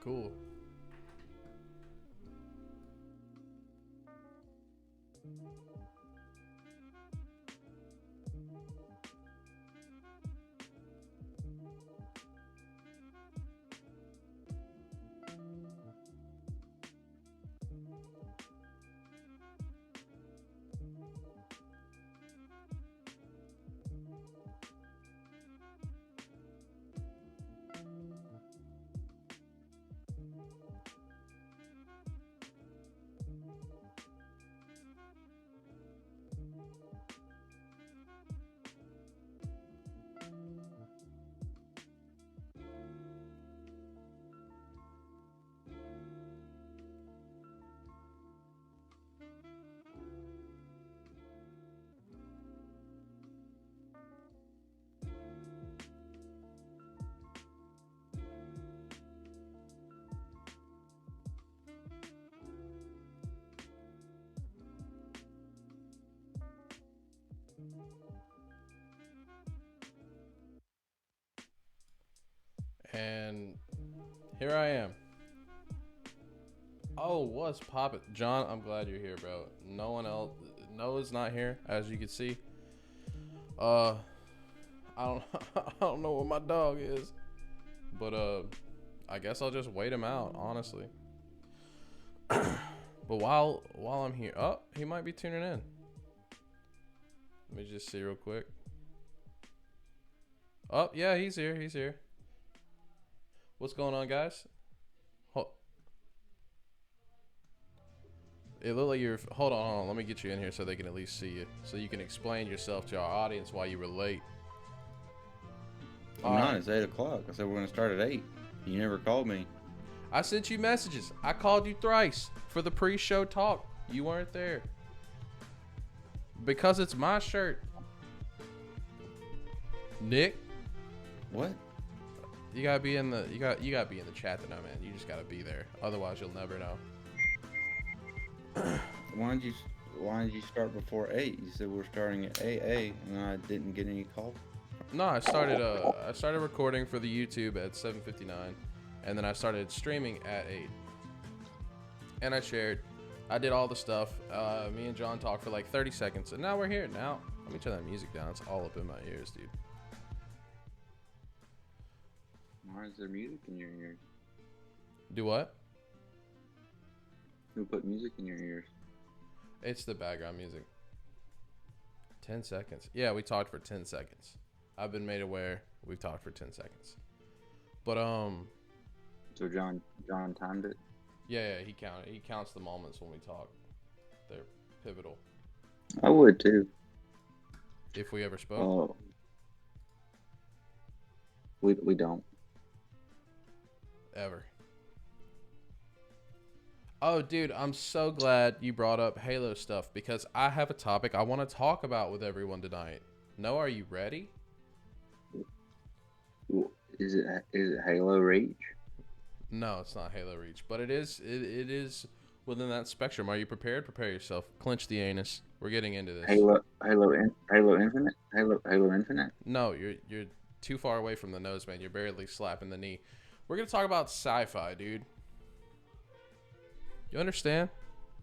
cool. And here I am. Oh, what's poppin'? John, I'm glad you're here, bro. No one else, Noah's not here, as you can see. I don't, I don't know what my dog is, but I guess I'll just wait him out, honestly. But while I'm here, oh, he might be tuning in. Let me just see real quick. Oh, yeah, he's here. He's here. What's going on, guys? It looked like you're. Hold on. Let me get you in here so they can at least see you, so you can explain yourself to our audience why you were late. I'm not. It's 8 o'clock. I said we're gonna start at 8. You never called me. I sent you messages. I called you thrice for the pre-show talk. You weren't there because it's my shirt. Nick, What? you gotta be in the you gotta be in the chat to know, man. You just gotta be there. Otherwise, you'll never know. Why did you start before 8? You said we're starting at 8, and I didn't get any call. No, I started recording for the YouTube at 7:59, and then I started streaming at 8. And I shared. I did all the stuff. Me and John talked for like 30 seconds, and now we're here. Now, let me turn that music down. It's all up in my ears, dude. Why is there music in your ears? Do what? Who put music in your ears? It's the background music. 10 seconds. Yeah, we talked for 10 seconds. I've been made aware we've talked for 10 seconds. But So John timed it. yeah, he counts the moments when we talk. They're pivotal. I would too. If we ever spoke. Oh, we don't. Ever. Oh, dude, I'm so glad you brought up Halo stuff because I have a topic I want to talk about with everyone tonight. Noah, are you ready? Is it Halo Reach? No, it's not Halo Reach, but it is within that spectrum. Are you prepared? Prepare yourself. Clench the anus. We're getting into this. Halo Infinite? Halo Infinite? No, you're too far away from the nose, man. You're barely slapping the knee. We're gonna talk about sci-fi, dude. You understand?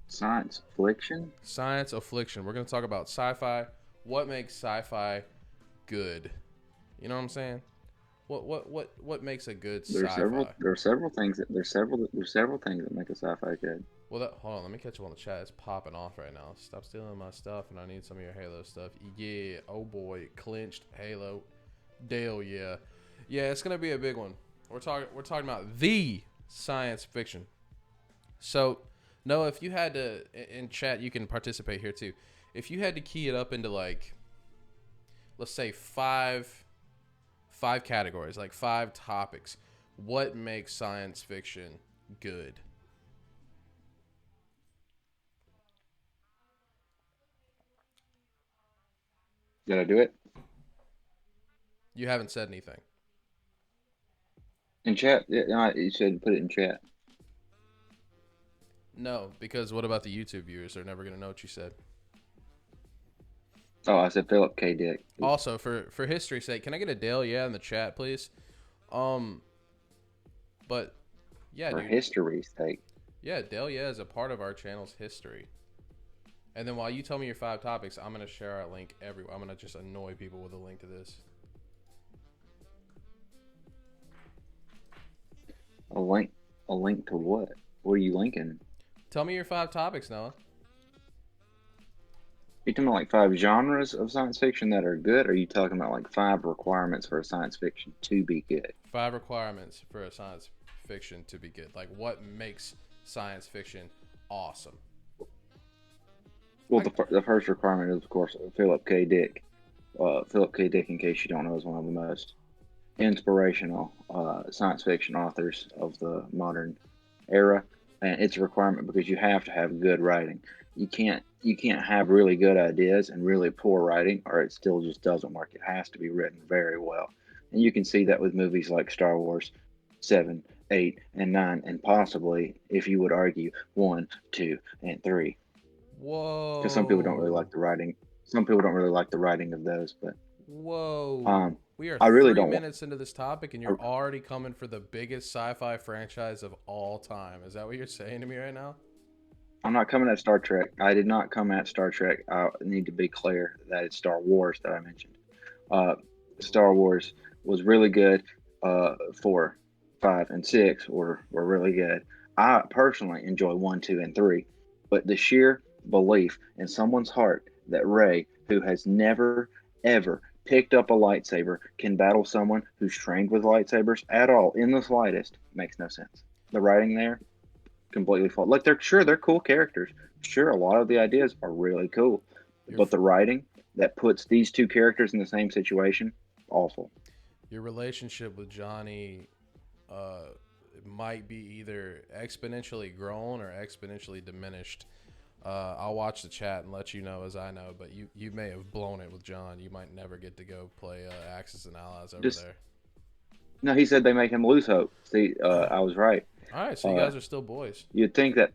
Science fiction? Science affliction. We're gonna talk about sci-fi. What makes sci-fi good? You know what I'm saying? What makes a good sci-fi? There's several things that make a sci-fi good. Well, hold on. Let me catch you on the chat. It's popping off right now. Stop stealing my stuff, and I need some of your Halo stuff. Yeah. Oh boy, clinched Halo. Dale, yeah. Yeah, it's gonna be a big one. We're talking about the science fiction. So, Noah, if you had to, in chat, you can participate here too. If you had to key it up into like, let's say five categories, like 5 topics, what makes science fiction good? Did I do it? You haven't said anything. In chat? Yeah, no, you said put it in chat. No, because what about the YouTube viewers? They're never going to know what you said. Oh, I said Philip K. Dick. Also, for history's sake, can I get a Dale yeah in the chat, please? But Yeah, for dude. history's sake. Yeah, Delia is a part of our channel's history. And then while you tell me your 5 topics, I'm gonna share our link everywhere. I'm gonna just annoy people with a link to this. A link, a link to what? What are you linking? Tell me your 5 topics, Noah. You talking about like 5 genres of science fiction that are good? Or are you talking about like 5 requirements for a science fiction to be good? 5 requirements for a science fiction to be good. Like what makes science fiction awesome? Well, I, the first requirement is, of course, Philip K. Dick. Philip K. Dick, in case you don't know, is one of the most inspirational science fiction authors of the modern era, and it's a requirement because you have to have good writing. You can't have really good ideas and really poor writing, or it still just doesn't work. It has to be written very well, and you can see that with movies like Star Wars, 7, 8, and 9, and possibly, if you would argue, 1, 2, and 3. Because some people don't really whoa. like the writing. Some people don't really like the writing of those, but Whoa. um, We are I really three don't want. minutes into this topic and you're already coming for the biggest sci-fi franchise of all time. Is that what you're saying to me right now? I'm not coming at Star Trek. I did not come at Star Trek. I need to be clear that it's Star Wars that I mentioned. Uh, Star Ooh. Wars was really good. 4, 5, and 6 were really good. I personally enjoy 1, 2, and 3, but the sheer belief in someone's heart that Rey, who has never ever picked up a lightsaber, can battle someone who's trained with lightsabers at all in the slightest makes no sense. The writing there completely flawed. Like they're cool characters. Sure, a lot of the ideas are really cool, Your but the writing that puts these two characters in the same situation, awful. your relationship with Johnny uh might be either exponentially grown or exponentially diminished. I'll watch the chat and let you know as I know, but you may have blown it with John. You might never get to go play Axis and Allies over Just there. no, he said they make him lose hope. See, I was right. All right, so you Uh, guys are still boys. you'd think that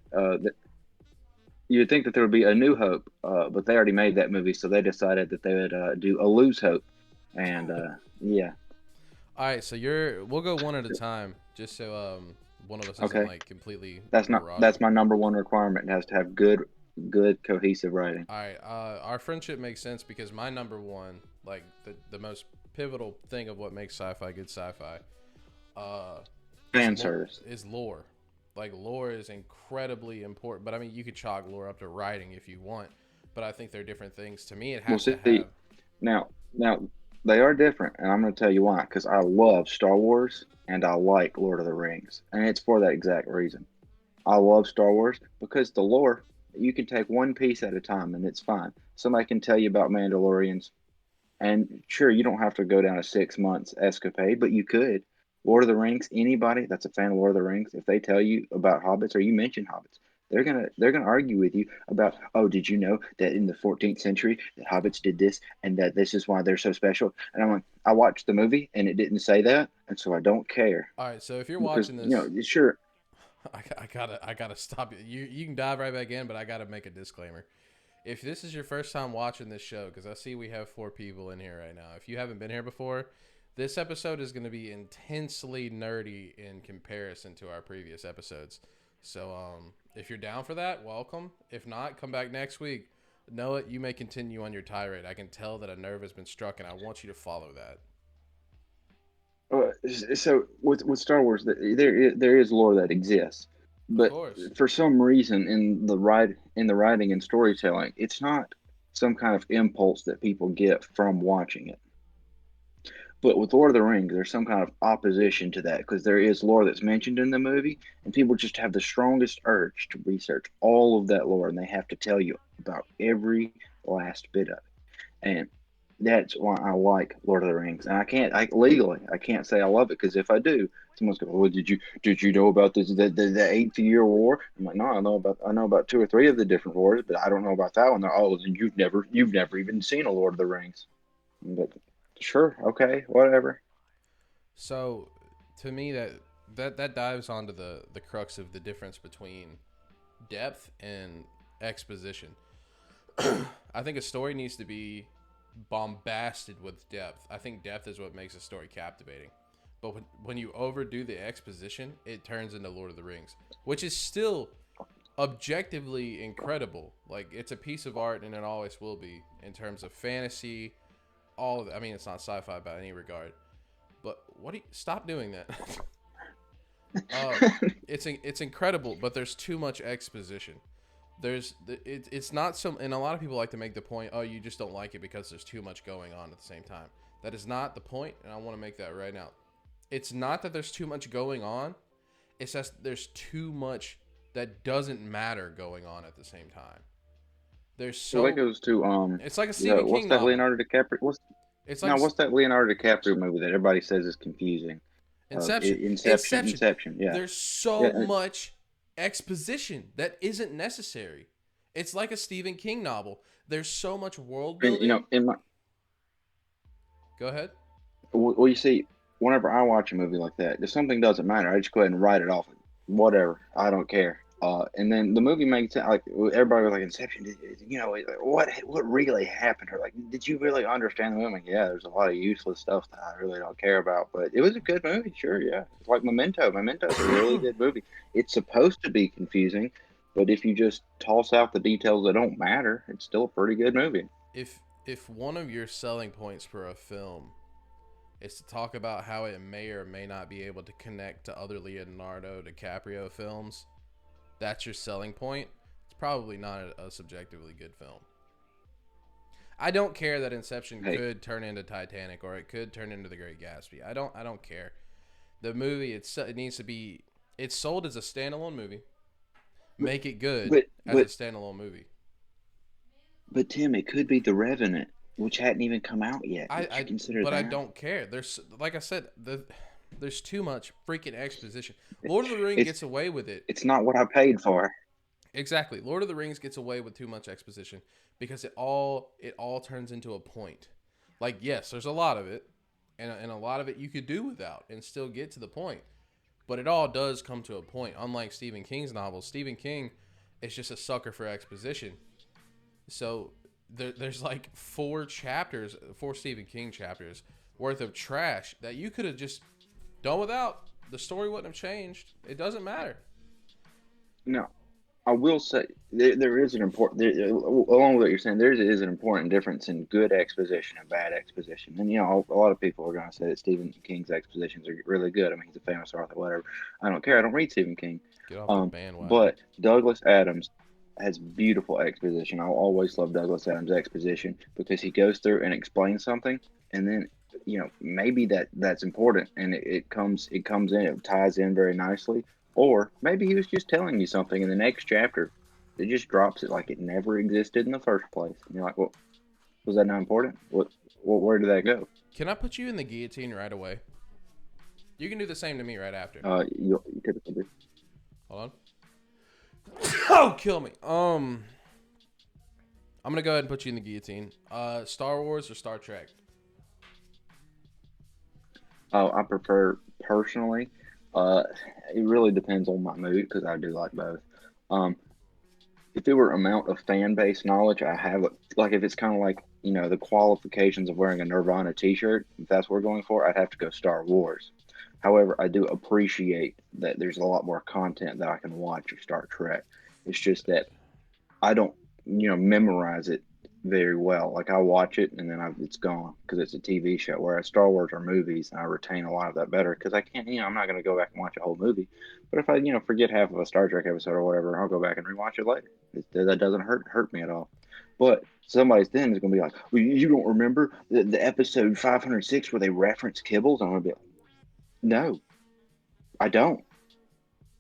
you'd think that there would be a New Hope, but they already made that movie, so they decided that they would do a Lose Hope, and yeah, All right, so we'll go one at a time, just so one of us isn't okay. like completely That's marauding. my number one requirement. It has to have good cohesive writing All right, our friendship makes sense because my number one, like the most pivotal thing of what makes sci-fi good sci-fi, uh, fan service. is lore. Like lore is incredibly important, but I mean you could chalk lore up to writing if you want, but I think they're different things. To me, it We'll has to see. have. Now they are different, and I'm going to tell you why. Because I love Star Wars and I like Lord of the Rings, and it's for that exact reason. I love Star Wars because the lore you can take one piece at a time, and it's fine. Somebody can tell you about Mandalorians, and sure, you don't have to go down a 6 months escapade, but you could. Lord of the Rings, anybody that's a fan of Lord of the Rings, if they tell you about hobbits or you mention hobbits, they're gonna argue with you about, oh, did you know that in the 14th century the hobbits did this and that this is why they're so special? And I'm like, I watched the movie and it didn't say that, and so I don't care All right, so if you're because watching this, sure, I gotta stop you. You can dive right back in, but I gotta make a disclaimer. If this is your first time watching this show, because I see we have 4 people in here right now. If you haven't been here before, this episode is going to be intensely nerdy in comparison to our previous episodes. So, if you're down for that, welcome. If not, come back next week. Noah, you may continue on your tirade. I can tell that a nerve has been struck, and I want you to follow that. so with Star Wars, there is lore that exists, Of but course. for some reason in the writing and storytelling, it's not some kind of impulse that people get from watching it. But with Lord of the Rings, there's some kind of opposition to that because there is lore that's mentioned in the movie, and people just have the strongest urge to research all of that lore, and they have to tell you about every last bit of it. And that's why I like Lord of the Rings. And I can't say I love it because if I do, someone's going, "Well, did you know about this the 8th Year War?" I'm like, "No, I know about 2 or 3 of the different wars, but I don't know about that one." They're, "Oh, then you've never even seen a Lord of the Rings." But sure, okay, whatever. So, to me, that dives onto the crux of the difference between depth and exposition. I think a story needs to be bombasted with depth. I think depth is what makes a story captivating. But when you overdo the exposition, it turns into Lord of the Rings, which is still objectively incredible. Like, it's a piece of art, and it always will be in terms of fantasy. All of it. I mean, it's not sci-fi by any regard. But what do you stop doing that? uh, it's incredible, but there's too much exposition. It's not some, and a lot of people like to make the point, oh, you just don't like it because there's too much going on at the same time. That is not the point, and I want to make that right now. It's not that there's too much going on. It's just there's too much that doesn't matter going on at the same time. There's Well, that so goes to it's like a Stephen what's King that novel. Leonardo DiCaprio? It's like What's that Leonardo DiCaprio movie that everybody says is confusing? Inception. Inception. Inception. Inception. Yeah. There's Yeah. so much exposition that isn't necessary. It's like a Stephen King novel. There's so much world And building. in my Go ahead. well, you see, whenever I watch a movie like that, if something doesn't matter, I just go ahead and write it off. Whatever, I don't care. And then the movie makes it like everybody was like Inception. What really happened? Or like, did you really understand the movie? Like, yeah, there's a lot of useless stuff that I really don't care about, but it was a good movie. Sure, yeah. It's like Memento. Memento's a really good movie. It's supposed to be confusing, but if you just toss out the details that don't matter, it's still a pretty good movie. If one of your selling points for a film is to talk about how it may or may not be able to connect to other Leonardo DiCaprio films, that's your selling point. It's probably not a subjectively good film. I don't care that Inception Hey, could turn into Titanic or it could turn into The Great Gatsby. I don't care. The movie it needs to be it's sold as a standalone movie. but Make it good but as a but standalone movie. but Tim, it could be The Revenant, which hadn't even come out yet. Would you consider But I that? don't care. There's like I said, there's too much freaking exposition. Lord of the Rings It's gets away with it. it's not what I paid for. Exactly. Lord of the Rings gets away with too much exposition because it all turns into a point. Like, yes, there's a lot of it, and a lot of it you could do without and still get to the point. But it all does come to a point. Unlike Stephen King's novels, Stephen King is just a sucker for exposition. So there's like four Stephen King chapters worth of trash that you could have just done without. The story wouldn't have changed. It doesn't matter. No, I will say there is an important along with what you're saying. There is an important difference in good exposition and bad exposition. And a lot of people are going to say that Stephen King's expositions are really good. I mean, he's a famous author, whatever. I don't care. I don't read Stephen King. Get off the bandwagon. But Douglas Adams has beautiful exposition. I'll always love Douglas Adams' exposition because he goes through and explains something, and then maybe that's important, and it comes in, it ties in very nicely, or maybe he was just telling you something in the next chapter. It just drops it like it never existed in the first place. And you're like, well, was that not important? Where did that go? Can I put you in the guillotine right away? You can do the same to me right after. You typically do. Hold on. Oh, kill me. I'm gonna go ahead and put you in the guillotine. Star Wars or Star Trek? Oh, I prefer personally. Uh, it really depends on my mood because I do like both. Um, if it were amount of fan base knowledge, I have like if it's kind of like the qualifications of wearing a Nirvana T-shirt. If that's what we're going for, I'd have to go Star Wars. However, I do appreciate that there's a lot more content that I can watch of Star Trek. It's just that I don't, memorize it very well. Like I watch it and then it's gone because it's a TV show. Whereas Star Wars are movies, and I retain a lot of that better because I can't, I'm not going to go back and watch a whole movie. But if I, forget half of a Star Trek episode or whatever, I'll go back and rewatch it later. That doesn't hurt me at all. But somebody's then is going to be like, well, you don't remember the episode 506 where they reference Kibbles? I'm going to be like, no, I don't.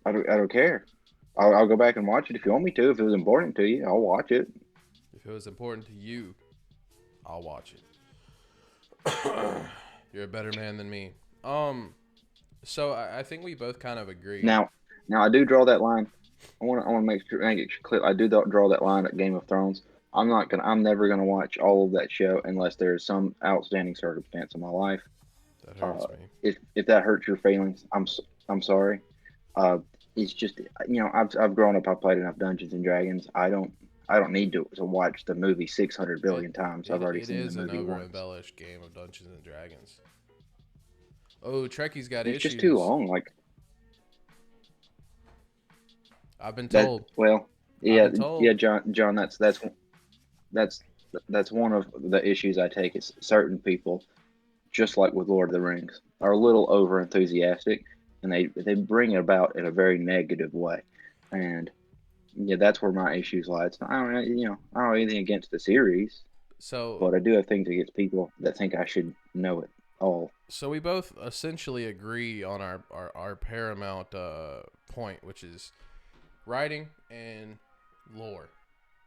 I don't care. I'll go back and watch it if you want me to. If it was important to you, I'll watch it. If it was important to you, I'll watch it. You're a better man than me. So I think we both kind of agree. Now I do draw that line. I want to make it clear. I do draw that line at Game of Thrones. I'm never gonna watch all of that show unless there's some outstanding circumstance in my life. That hurts me. If that hurts your feelings, I'm sorry. Uh, it's just I've grown up. I've played enough Dungeons and Dragons. I don't need to watch the movie 600 It billion times. I've it, already it seen the is an movie over once. embellished game of Dungeons and Dragons. Oh, Trekkie's got It's just too issues. long. Like I've been that. told. Well, I've yeah, been told. yeah, John. That's that's one of the issues I take. Is certain people, just like with Lord of the Rings, are a little over enthusiastic, and they bring it about in a very negative way, and yeah, that's where my issues lie. It's not, I don't I don't have anything against the series, So, but I do have things against people that think I should know it all. so we both essentially agree on our paramount point, which is writing and lore.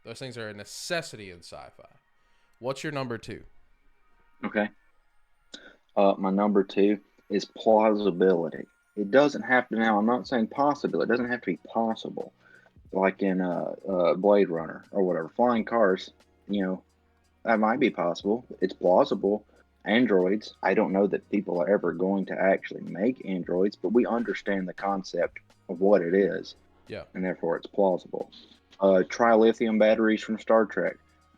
Those things are a necessity in sci-fi. What's your number two? Okay. My number two is plausibility. It doesn't have to now. I'm not saying possible. It doesn't have to be possible, like in Blade Runner or whatever. Flying cars, you know, that might be possible. It's plausible. Androids, I don't know that people are ever going to actually make androids, but we understand the concept of what it is, Yeah. and therefore it's plausible. Trilithium batteries from Star Trek.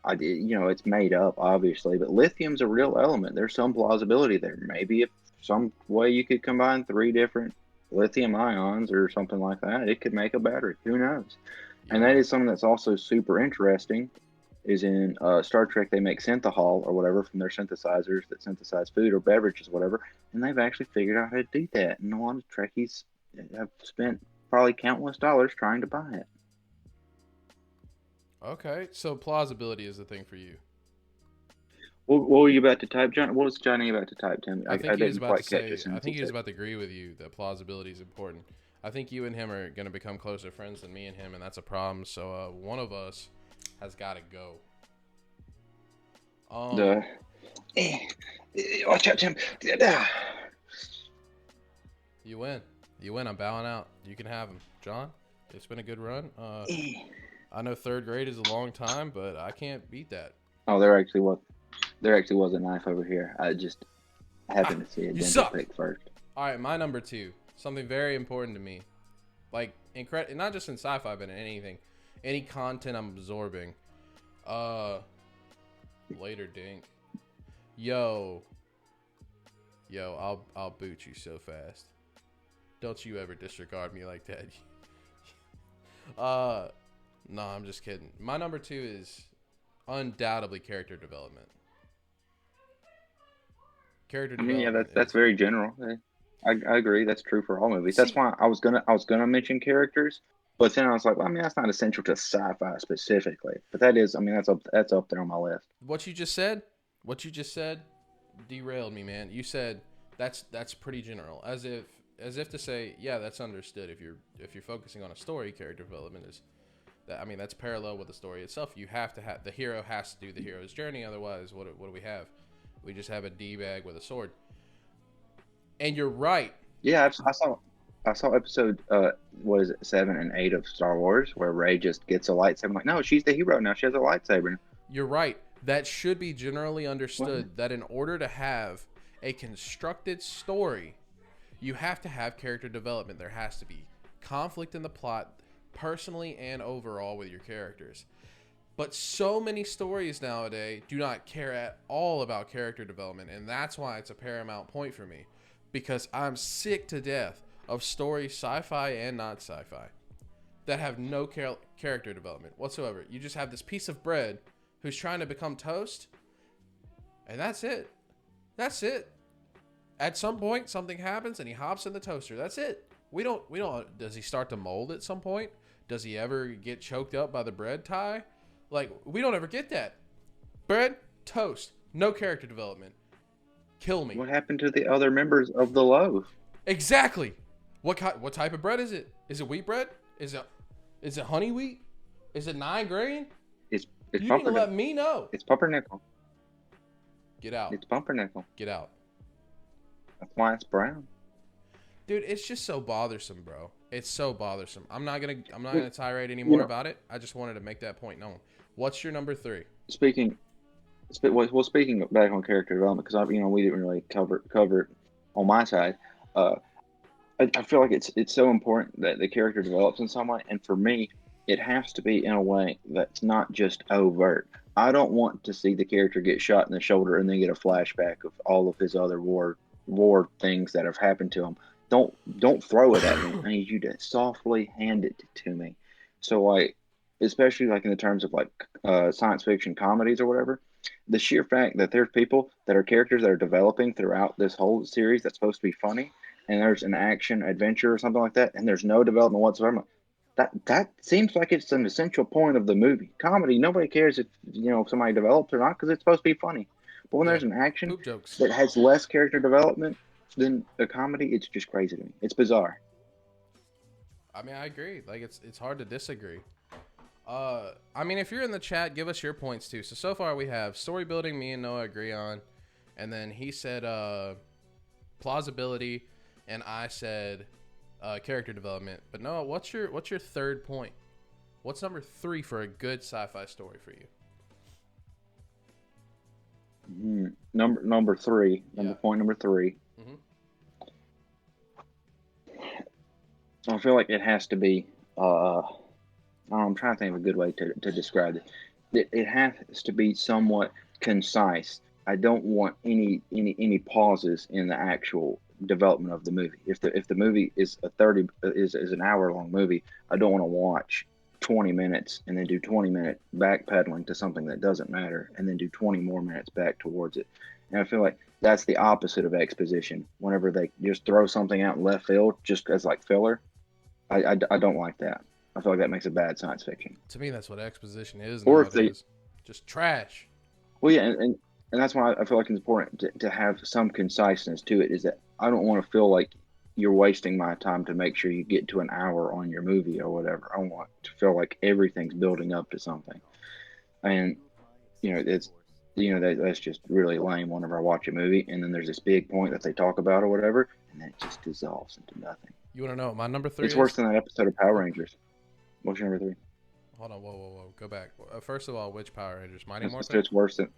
It's made up, obviously, but lithium's a real element. There's some plausibility there. Maybe if some way you could combine three different lithium ions or something like that, it could make a battery. Who knows? And that Yeah. is something that's also super interesting. Is in Star Trek, they make synthahol or whatever from their synthesizers that synthesize food or beverages, or whatever, and they've actually figured out how to do that. And a lot of Trekkies have spent probably countless dollars trying to buy it. Okay. So plausibility is the thing for you. What were you about to type, John? What was Johnny about to type, Tim? I I think he was didn't about to quite catch a say. I sentence he think he was said. about to agree with you that plausibility is important. I think you and him are going to become closer friends than me and him, and that's a problem. So one of us has got to go. Um, The watch out, Tim. you win. You win. I'm bowing out. You can have him, John. It's been a good run. I know third grade is a long time, but I can't beat that. Oh, there actually was a knife over here. I just Ha! happened to see a You dental suck. pick first. All right, my number two. Something very important to me, like not just in sci-fi, but in anything, any content I'm absorbing. Uh, later, Dink. Yo, I'll boot you so fast. Don't you ever disregard me like that. uh, no, I'm just kidding. My number two is undoubtedly character development. Character I mean, yeah, development that's is very general. I agree. That's true for all movies. That's see why I was gonna mention characters, but then I was like, well, I mean, that's not essential to sci-fi specifically. But that is, I mean, that's up there on my list. what you just said. What you just said derailed me, man. You said that's pretty general, as if to say, yeah, that's understood. If you're focusing on a story, character development is that. I mean, that's parallel with the story itself. You have to have the hero has to do the hero's journey. Otherwise, what do we have? We just have a d bag with a sword. And you're right. Yeah, I saw episode what is it, 7 and 8 of Star Wars where Rey just gets a lightsaber. I'm like, no, she's the hero now. She has a lightsaber. You're right. That should be generally What? understood that in order to have a constructed story, you have to have character development. There has to be conflict in the plot, personally and overall, with your characters. But so many stories nowadays do not care at all about character development, and that's why it's a paramount point for me. Because I'm sick to death of stories, sci-fi and not sci-fi, that have no character development whatsoever. You just have this piece of bread who's trying to become toast, and that's it. That's it. At some point, something happens, and he hops in the toaster. That's it. We don't. Does he start to mold at some point? Does he ever get choked up by the bread tie? Like, we don't ever get that. Bread, toast, no character development. Kill me. What happened to the other members of the loaf? Exactly. What type of bread is it? Is it wheat bread? Is it honey wheat? Is it 9 grain? It's You need to let pumpernickel. me know. It's pumpernickel. Get out. It's pumpernickel. Get out. That's why it's brown. Dude, it's just so bothersome, bro. It's so bothersome. I'm not gonna tirade You anymore know, about it. I just wanted to make that point known. What's your number three? speaking speaking back on character development, because we didn't really cover it on my side. Uh, I feel like it's so important that the character develops in some way, and for me, it has to be in a way that's not just overt. I don't want to see the character get shot in the shoulder and then get a flashback of all of his other war, war things that have happened to them. Don't throw it at me. I need you to softly hand it to me. So like, especially like in the terms of like science fiction comedies or whatever, the sheer fact that there's people that are characters that are developing throughout this whole series that's supposed to be funny, and there's an action adventure or something like that, and there's no development whatsoever. That seems like it's an essential point of the movie. Comedy, nobody cares if somebody develops or not because it's supposed to be funny. But when Yeah. there's an action Poop jokes. that has less character development than a comedy, it's just crazy to me. It's bizarre. I mean, I agree. Like it's hard to disagree. I mean, if you're in the chat, give us your points too. So far we have story building. Me and Noah agree on, and then he said plausibility, and I said character development. But Noah, what's your third point? What's number 3 for a good sci-fi story for you? Number three. Yeah. Number 3. Mm-hmm. I feel like it has to be. I'm trying to think of a good way to describe it. It has to be somewhat concise. I don't want any pauses in the actual development of the movie. If the movie is is an hour long movie, I don't want to watch 20 minutes and then do 20-minute backpedaling to something that doesn't matter and then do 20 more minutes back towards it. And I feel like that's the opposite of exposition. Whenever they just throw something out in left field just as like filler, I don't like that. I feel like that makes a bad science fiction. To me, that's what exposition is Or if they, nowadays. Just trash. well, yeah, and that's why I feel like it's important to have some conciseness to it. Is that I don't want to feel like you're wasting my time to make sure you get to an hour on your movie or whatever. I want to feel like everything's building up to something. And it's that's just really lame whenever I watch a movie and then there's this big point that they talk about or whatever, and then it just dissolves into nothing. You want to know what my number 3 It's worse is? than that episode of Power Oh, Rangers. What's your number 3? hold on. Whoa. Go back. First of all, which Power Rangers? Mighty So Morphin? it's worse than,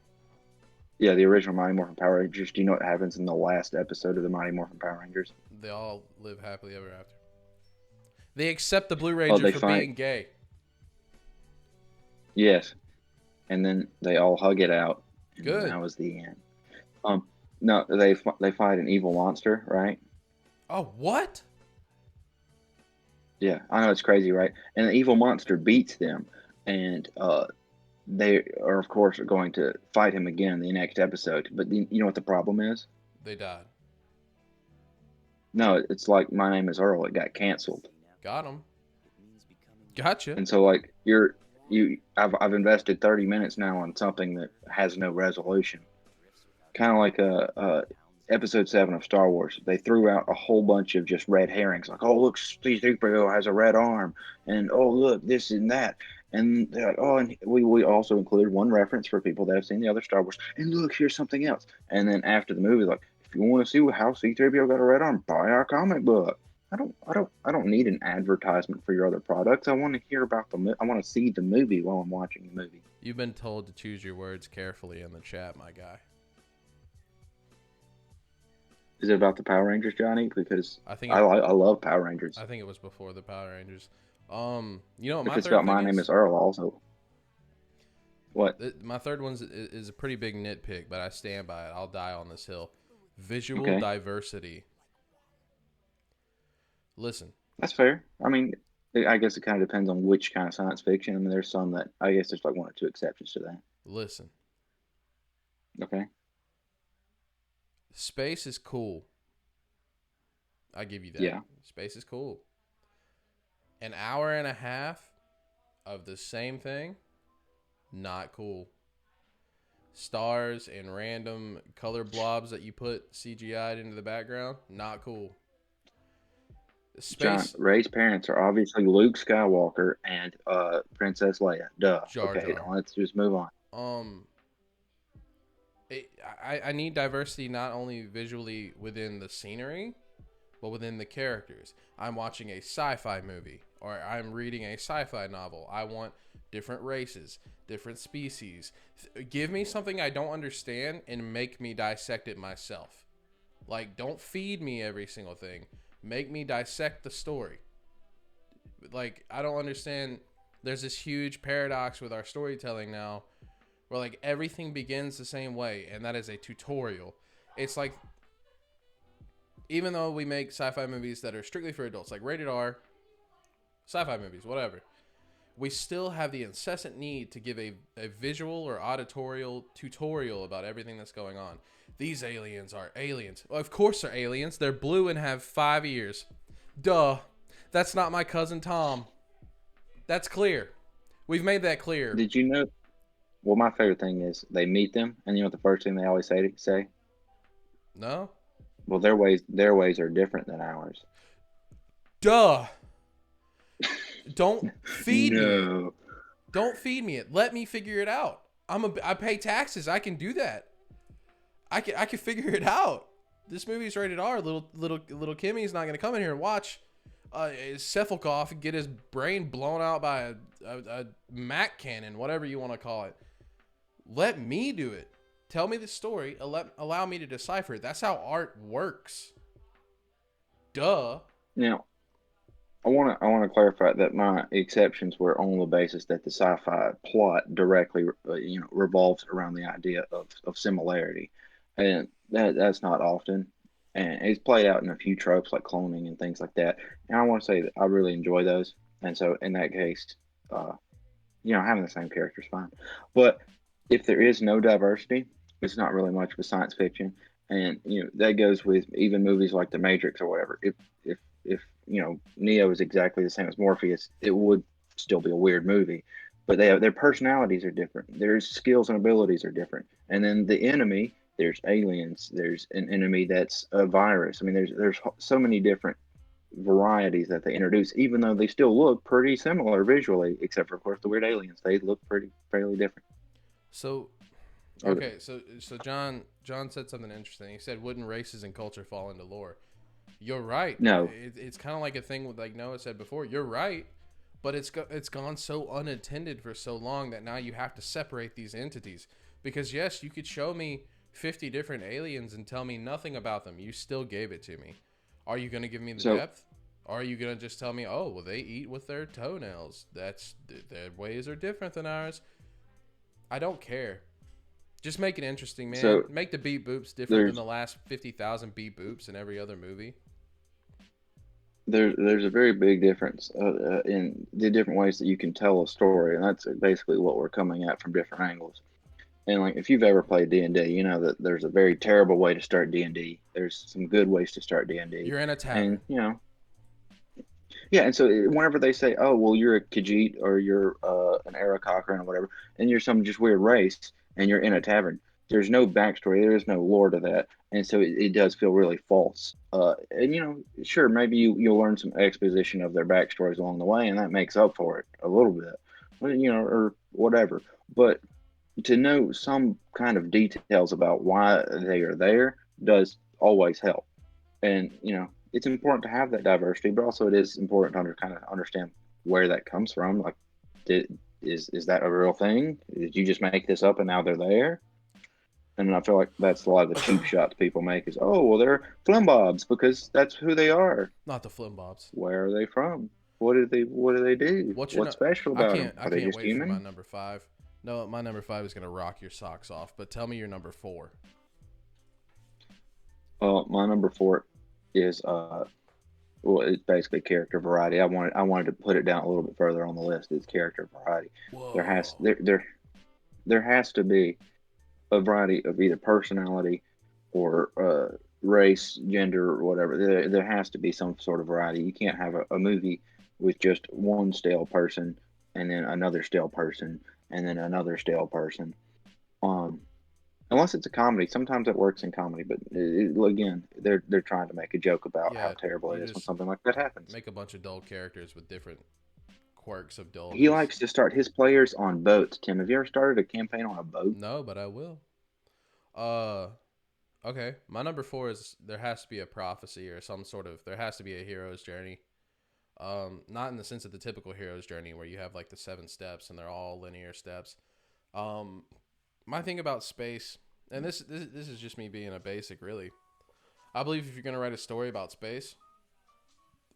yeah, the original Mighty Morphin Power Rangers. Do you know what happens in the last episode of the Mighty Morphin Power Rangers? They all live happily ever after. They accept the Blue Oh, Ranger they for fight. being gay. Yes, and then they all hug it out, and then Good. that was the end. Um, no, they fight an evil monster, right? Oh, what? Yeah, I know it's crazy, right? And the evil monster beats them, and they are of course going to fight him again in the next episode. But you know what the problem is? They died. No, it's like My Name Is Earl. It got canceled. Got him. Gotcha. And so like I've invested 30 minutes now on something that has no resolution. Kind of like a episode 7 of Star Wars. They threw out a whole bunch of just red herrings, like, oh look, C-3PO has a red arm, and oh look, this and that. And they're like, oh, and we also included one reference for people that have seen the other Star Wars. And look, here's something else. And then after the movie, like, if you want to see how C-3PO got a red arm, buy our comic book. I don't need an advertisement for your other products. I want to hear about I want to see the movie while I'm watching the movie. You've been told to choose your words carefully in the chat, my guy. Is it about the Power Rangers, Johnny? Because I think I love Power Rangers. I think it was before the Power Rangers. You know what If my it's third about thing My Name is? Is Earl, also. What? My third one is a pretty big nitpick, but I stand by it. I'll die on this hill. Visual Okay, diversity. Listen, that's fair. I mean, I guess it kind of depends on which kind of science fiction. I mean, there's some that I guess there's like one or two exceptions to that. listen. Okay. Space is cool. I give you that. Yeah. Space is cool. An hour and a half of the same thing, not cool. Stars and random color blobs that you put CGI'd into the background, not cool. John, Space, Ray's parents are obviously Luke Skywalker and Princess Leia. Duh. Jar Okay, Jar. let's just move on. Um, I need diversity not only visually within the scenery, but within the characters. I'm watching a sci-fi movie or I'm reading a sci-fi novel. I want different races, different species. Give me something I don't understand and make me dissect it myself. Like, don't feed me every single thing. Make me dissect the story. Like, I don't understand. There's this huge paradox with our storytelling now where like everything begins the same way, and that is a tutorial. It's like even though we make sci-fi movies that are strictly for adults, like rated R, sci-fi movies, whatever, we still have the incessant need to give a visual or auditorial tutorial about everything that's going on. These aliens are aliens. Well, of course they're aliens. They're blue and have 5 ears. Duh. That's not my cousin Tom. That's clear. We've made that clear. Did you know? Well, my favorite thing is they meet them, and you know what the first thing they always say? No? Well, their ways are different than ours. Duh. Don't feed me it. No. Don't feed me it. Let me figure it out. I pay taxes. I can do that. I can figure it out. This movie's rated R. Little Kimmy's not gonna come in here and watch Cephalkoff get his brain blown out by a Mac cannon, whatever you want to call it. Let me do it. Tell me the story. Allow me to decipher it. That's how art works. Duh. Now, I want to clarify that my exceptions were on the basis that the sci-fi plot directly, revolves around the idea of similarity, and that's not often, and it's played out in a few tropes like cloning and things like that. And I want to say that I really enjoy those, and so in that case, uh, having the same character is fine. But if there is no diversity, it's not really much of a science fiction, and that goes with even movies like The Matrix or whatever. If Neo is exactly the same as Morpheus, it would still be a weird movie. But their personalities are different. Their skills and abilities are different. And then the enemy, there's aliens. There's an enemy that's a virus. I mean, there's so many different varieties that they introduce, even though they still look pretty similar visually, except for of course the weird aliens. They look pretty fairly different. So, okay, so John said something interesting. He said, "Wouldn't races and culture fall into lore?" You're right. No. It's kind of like a thing with, like Noah said before. You're right, but it's gone so unattended for so long that now you have to separate these entities. Because yes, you could show me 50 different aliens and tell me nothing about them. You still gave it to me. Are you going to give me the depth? Or are you going to just tell me, oh, well, they eat with their toenails. Their ways are different than ours. I don't care. Just make it interesting, man. So make the beep boops different than the last 50,000 beep boops in every other movie. There's a very big difference in the different ways that you can tell a story, and that's basically what we're coming at from different angles. And like, if you've ever played D&D, you know that there's a very terrible way to start D&D. There's some good ways to start D&D. You're in a tavern. And yeah, and so whenever they say, "Oh, well, you're a Khajiit or you're an Aarakocra or whatever," and you're some just weird race, and you're in a tavern, there's no backstory, there is no lore to that, and so it does feel really false. And sure, maybe you'll learn some exposition of their backstories along the way, and that makes up for it a little bit, or whatever. But to know some kind of details about why they are there does always help. And it's important to have that diversity, but also it is important to kind of understand where that comes from. Like, is that a real thing? Did you just make this up and now they're there? And I feel like that's a lot of the cheap shots people make is, oh, well, they're flimbobs because that's who they are. Not the flimbobs. Where are they from? What do they do? What's special about them? I can't wait for my number 5. No, my number 5 is gonna rock your socks off. But tell me your number 4. My number 4 is well, it's basically character variety. I wanted to put it down a little bit further on the list. It's character variety. Whoa. There has to be a variety of either personality or race, gender, or whatever. There has to be some sort of variety. You can't have a movie with just one stale person and then another stale person and then another stale person. Unless it's a comedy, sometimes it works in comedy. But again, they're trying to make a joke about how terrible it is when something like that happens. Make a bunch of dull characters with different quirks of dullness. He likes to start his players on boats. Tim, have you ever started a campaign on a boat? No, but I will. Okay. My number 4 is there has to be a prophecy or some sort of, there has to be a hero's journey. Not in the sense of the typical hero's journey where you have like the 7 steps and they're all linear steps. My thing about space, and this is just me being a basic, really. I believe if you're going to write a story about space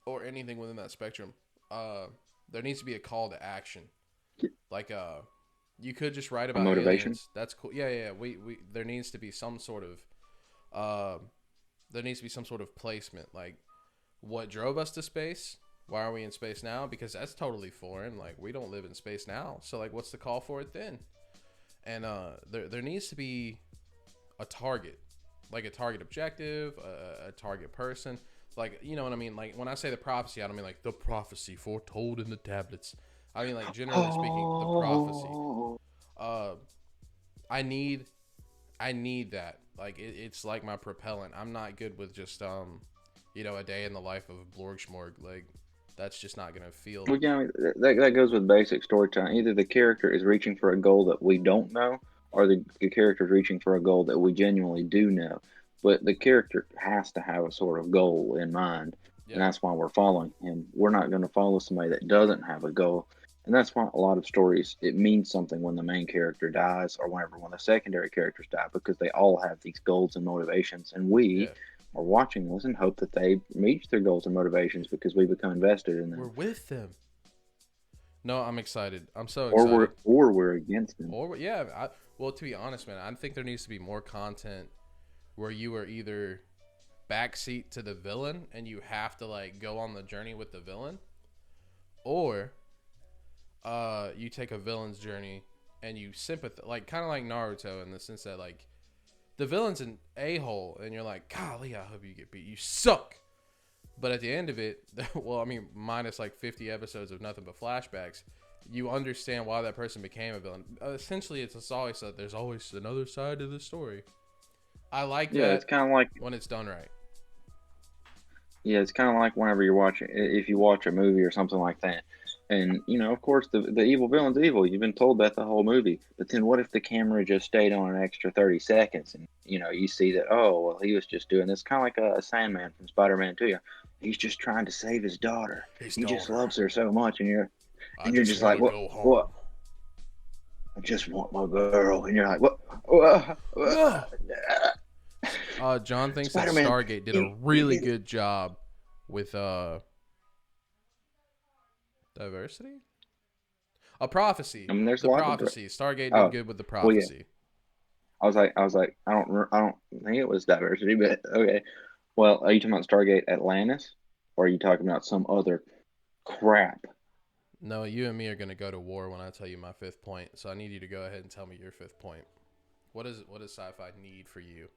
or anything within that spectrum, there needs to be a call to action. Like, you could just write about motivation. Aliens. That's cool. Yeah. We there needs to be some sort of there needs to be some sort of placement. Like, what drove us to space? Why are we in space now? Because that's totally foreign. Like, we don't live in space now. So, like, what's the call for it then? And there needs to be a target, like a target objective, a target person. Like, you know what I mean? Like, when I say the prophecy, I don't mean like the prophecy foretold in the tablets. I mean, like, generally speaking, the prophecy. Oh. Uh, I need that. Like, it's like my propellant. I'm not good with just a day in the life of a Blorgschmorg. Like, that's just not gonna feel. Well, yeah, I mean, that goes with basic storytelling. Either the character is reaching for a goal that we don't know, or the character is reaching for a goal that we genuinely do know. But the character has to have a sort of goal in mind, and Yeah, that's why we're following him. We're not going to follow somebody that doesn't have a goal, and that's why a lot of stories it means something when the main character dies, or whenever one of the secondary characters die, because they all have these goals and motivations, and we yeah. are watching this and hope that they reach their goals and motivations because we become invested in We're them. with them. No, I'm excited. I'm so or we're excited. or we're against them. Or yeah, well, to be honest, man, I think there needs to be more content where you are either backseat to the villain and you have to like go on the journey with the villain, or you take a villain's journey and you sympathize, like kind of like Naruto in the sense that like the villain's an a-hole and you're like, golly, I hope you get beat. You suck. But at the end of it, well, I mean, minus like 50 episodes of nothing but flashbacks, you understand why that person became a villain. Essentially, it's always that there's always another side to the story. I like Yeah, it's that kind of like when it's done right. yeah, it's kind of like whenever you're watching if you watch a movie or something like that, and of course the evil villain's evil. You've been told that the whole movie, but then what if the camera just stayed on an extra 30 seconds, and you see that well he was just doing this, kind of like a Sandman from Spider-Man 2. He's just trying to save his daughter. His He just daughter. loves her so much, and you're I and you're just just want like to what go home. what I just want my girl, and you're like what? No. John thinks that Spider-Man. Stargate did a really good job with diversity. A prophecy. I mean, there's a The lot of. prophecy. Stargate did Oh, good with the well, yeah. prophecy. I was like, I don't think it was diversity, but okay. Well, are you talking about Stargate Atlantis, or are you talking about some other crap? No, you and me are gonna go to war when I tell you my fifth point. So I need you to go ahead and tell me your fifth point. What does sci-fi need for you?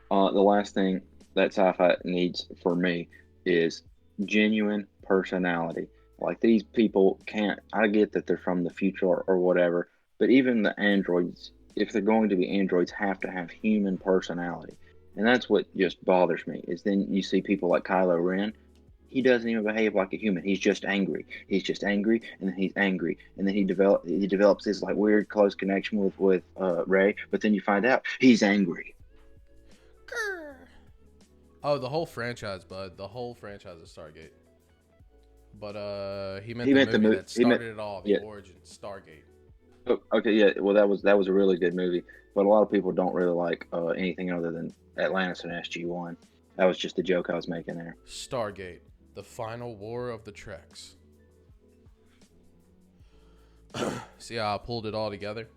The last thing that sci-fi needs for me is genuine personality. Like these people can't. I get that they're from the future or whatever, but even the androids, if they're going to be androids, have to have human personality, and that's what just bothers me. Is then you see people like Kylo Ren. He doesn't even behave like a human. He's just angry. He's just angry, and then he's angry, and then he develops this like weird close connection with Ray. But then you find out he's angry. Oh, the whole franchise, bud. The whole franchise is Stargate. But he meant He the meant the movie movie. that He meant started it all, the yeah. origin, Stargate. Oh, okay, yeah. Well, that was a really good movie, but a lot of people don't really like anything other than Atlantis and SG-1. That was just the joke I was making there. Stargate, the final war of the Treks. See how I pulled it all together?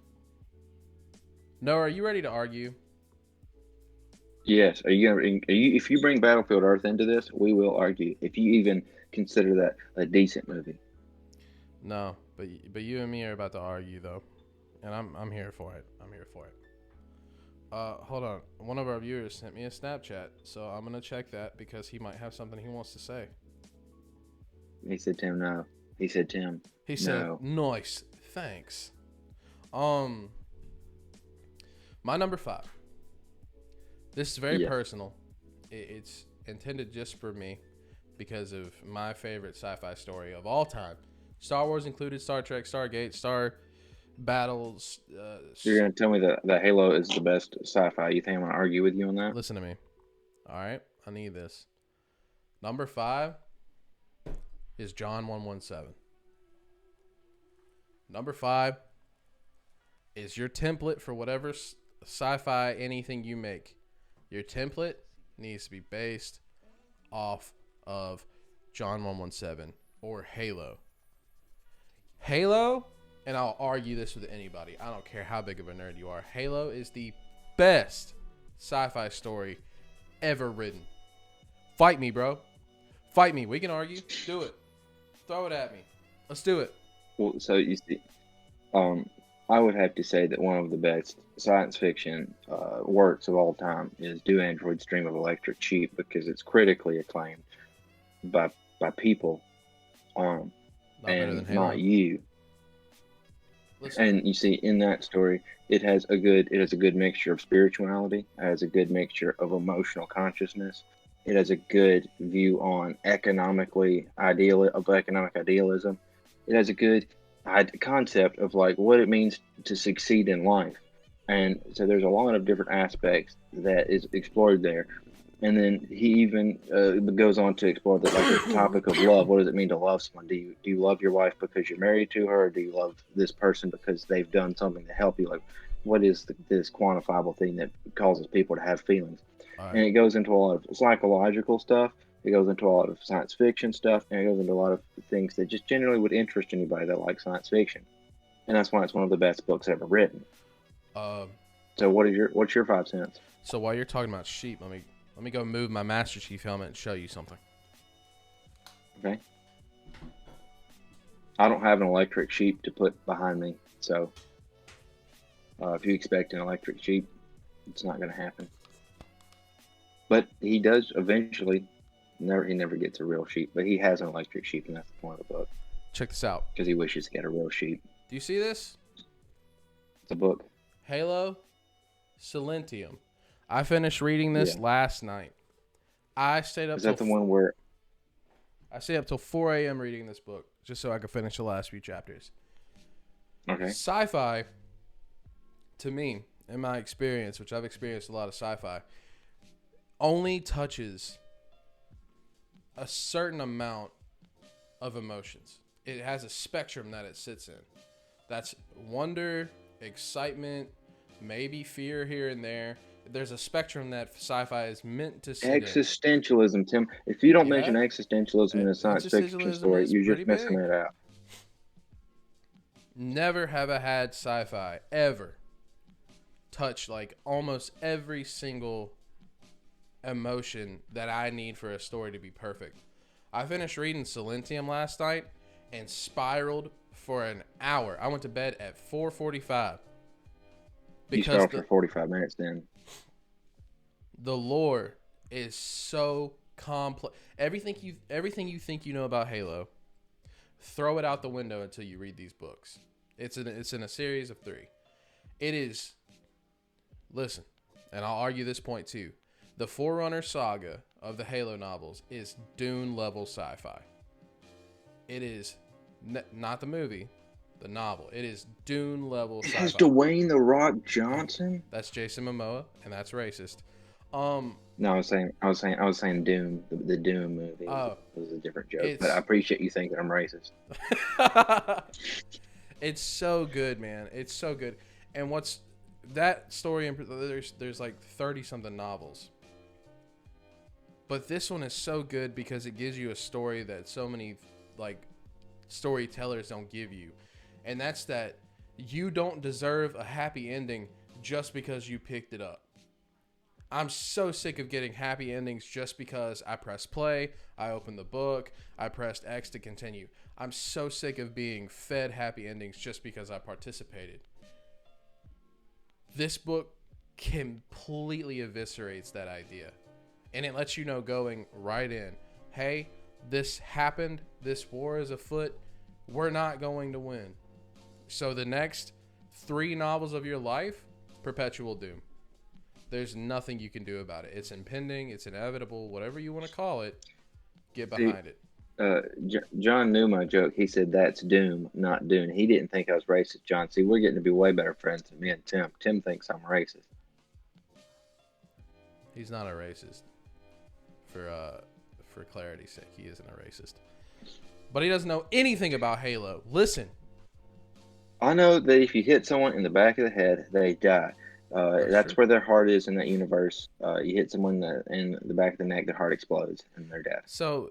Noah, are you ready to argue? Yes. Are you gonna? Are you? If you bring Battlefield Earth into this, we will argue. If you even consider that a decent movie. No, but you and me are about to argue though, and I'm here for it. I'm here for it. Hold on. One of our viewers sent me a Snapchat, so I'm gonna check that because he might have something he wants to say. He said, "Tim, no." He said, "Tim, He said, no." "Nice, thanks." Um, my number 5. This is very Yeah. personal. It's intended just for me because of my favorite sci-fi story of all time. Star Wars included, Star Trek, Stargate, Star Battles. You're gonna tell me that Halo is the best sci-fi? You think I'm gonna argue with you on that? Listen to me. All right, I need this. Number 5 is John 117. Number 5 is your template for whatever sci-fi anything you make. Your template needs to be based off of John 117 or Halo. Halo, and I'll argue this with anybody. I don't care how big of a nerd you are. Halo is the best sci-fi story ever written. Fight me, bro. Fight me. We can argue. Do it. Throw it at me. Let's do it. Well, so you see, um, I would have to say that one of the best science fiction works of all time is "Do Androids Dream of Electric Sheep" because it's critically acclaimed by people, um, Not better than and not Halo. you. Listen. And you see, in that story, it has a good mixture of spirituality, it has a good mixture of emotional consciousness, it has a good view on economic idealism. It has a good concept of like what it means to succeed in life, and so there's a lot of different aspects that is explored there. And then he even goes on to explore the topic of love. What does it mean to love someone? Do you love your wife because you're married to her, or do you love this person because they've done something to help you? Like, what is this quantifiable thing that causes people to have feelings? All And right. it goes into a lot of psychological stuff. It goes into a lot of science fiction stuff, and it goes into a lot of things that just generally would interest anybody that likes science fiction. And that's why it's one of the best books ever written. Um. So, what's your 5 cents? So while you're talking about sheep, let me go move my Master Chief helmet and show you something. Okay. I don't have an electric sheep to put behind me, so if you expect an electric sheep, it's not going to happen. But he does eventually. He never gets a real sheep, but he has an electric sheep, and that's the point of the book Check this out. because he wishes he had a real sheep. Do you see this? It's a book. Halo Silentium. I finished reading this Yeah. last night. I stayed up Is that till the one where? I stayed up till 4 a.m. reading this book just so I could finish the last few chapters. Okay. Sci-fi, to me, in my experience, which I've experienced a lot of sci-fi, only touches a certain amount of emotions. It has a spectrum that it sits in. That's wonder, excitement, maybe fear here and there. There's a spectrum that sci-fi is meant to sit in. Existentialism, Tim. If you don't mention Yeah, existentialism in a science fiction existentialism story, is you're pretty just missing big. it out. Never have I had sci-fi ever touch like almost every single emotion that I need for a story to be perfect. I finished reading Silentium last night and spiraled for an hour. I went to bed at 4:45 You because start for 45 minutes then. the lore is so complex. Everything you think you know about Halo, throw it out the window until you read these books. It's in a series of 3. It is. Listen, and I'll argue this point too. The Forerunner saga of the Halo novels is Dune level sci-fi. It is not the movie, the novel. It is Dune level It has sci-fi. Dwayne the Rock Johnson. That's Jason Momoa, and that's racist. No, I was saying Doom. The Doom movie Oh, was a different joke. But I it's appreciate you thinking I'm racist. it's so good, man. It's so good. And what's that story? There's like 30 something novels. But this one is so good because it gives you a story that so many like storytellers don't give you. And that's that you don't deserve a happy ending just because you picked it up. I'm so sick of getting happy endings just because I pressed play, I opened the book, I pressed X to continue. I'm so sick of being fed happy endings just because I participated. This book completely eviscerates that idea. And it lets you know going right in, hey, this happened, this war is afoot, we're not going to win. So the next 3 novels of your life, perpetual doom. There's nothing you can do about it. It's impending, it's inevitable, whatever you want to call it, get behind it. John knew my joke. He said that's Doom, not Dune. He didn't think I was racist, John. See, we're getting to be way better friends than me and Tim. Tim thinks I'm racist. He's not a racist. For clarity's sake, he isn't a racist. But he doesn't know anything about Halo. Listen. I know that if you hit someone in the back of the head, they die. That's True. where their heart is in that universe. You hit someone in the back of the neck, their heart explodes, and they're dead. So,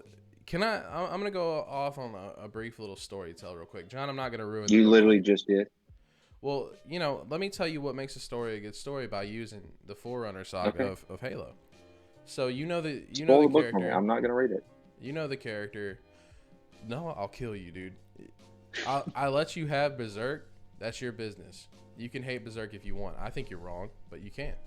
I'm going to go off on a brief little story to tell real quick. John, I'm not going to ruin the You book for literally you. just did. Well, let me tell you what makes a story a good story by using the Forerunner saga Okay. of Halo. So you know Spoil the the book for me. character. I'm not gonna read it. You know the character. No, I'll kill you, dude. I let you have Berserk. That's your business. You can hate Berserk if you want. I think you're wrong, but you can't.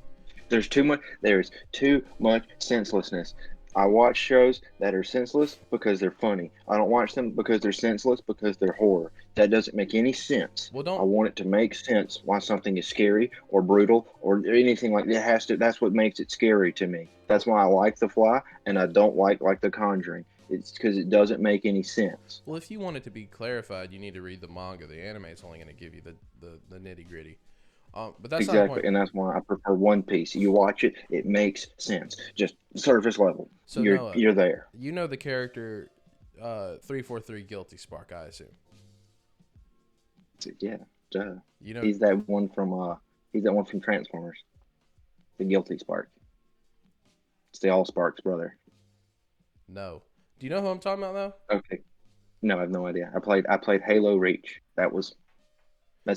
There's too much. There's too much senselessness. I watch shows that are senseless because they're funny. I don't watch them because they're senseless because they're horror. That doesn't make any sense. Well, I don't. want it to make sense why something is scary or brutal or anything like that. It has to. That's what makes it scary to me. That's why I like The Fly and I don't like The Conjuring. It's because it doesn't make any sense. Well, if you want it to be clarified, you need to read the manga. The anime is only going to give you the nitty gritty. But that's not the Exactly, point. and that's why I prefer One Piece. You watch it, it makes sense. Just surface level. So You're Noah, you're there. you know the character 343 Guilty Spark, I assume. Yeah, duh. You know, He's that one from Transformers, the Guilty Spark. It's the All Sparks brother. no. Do you know who I'm talking about though? Okay. No, I have no idea. I played Halo Reach. That's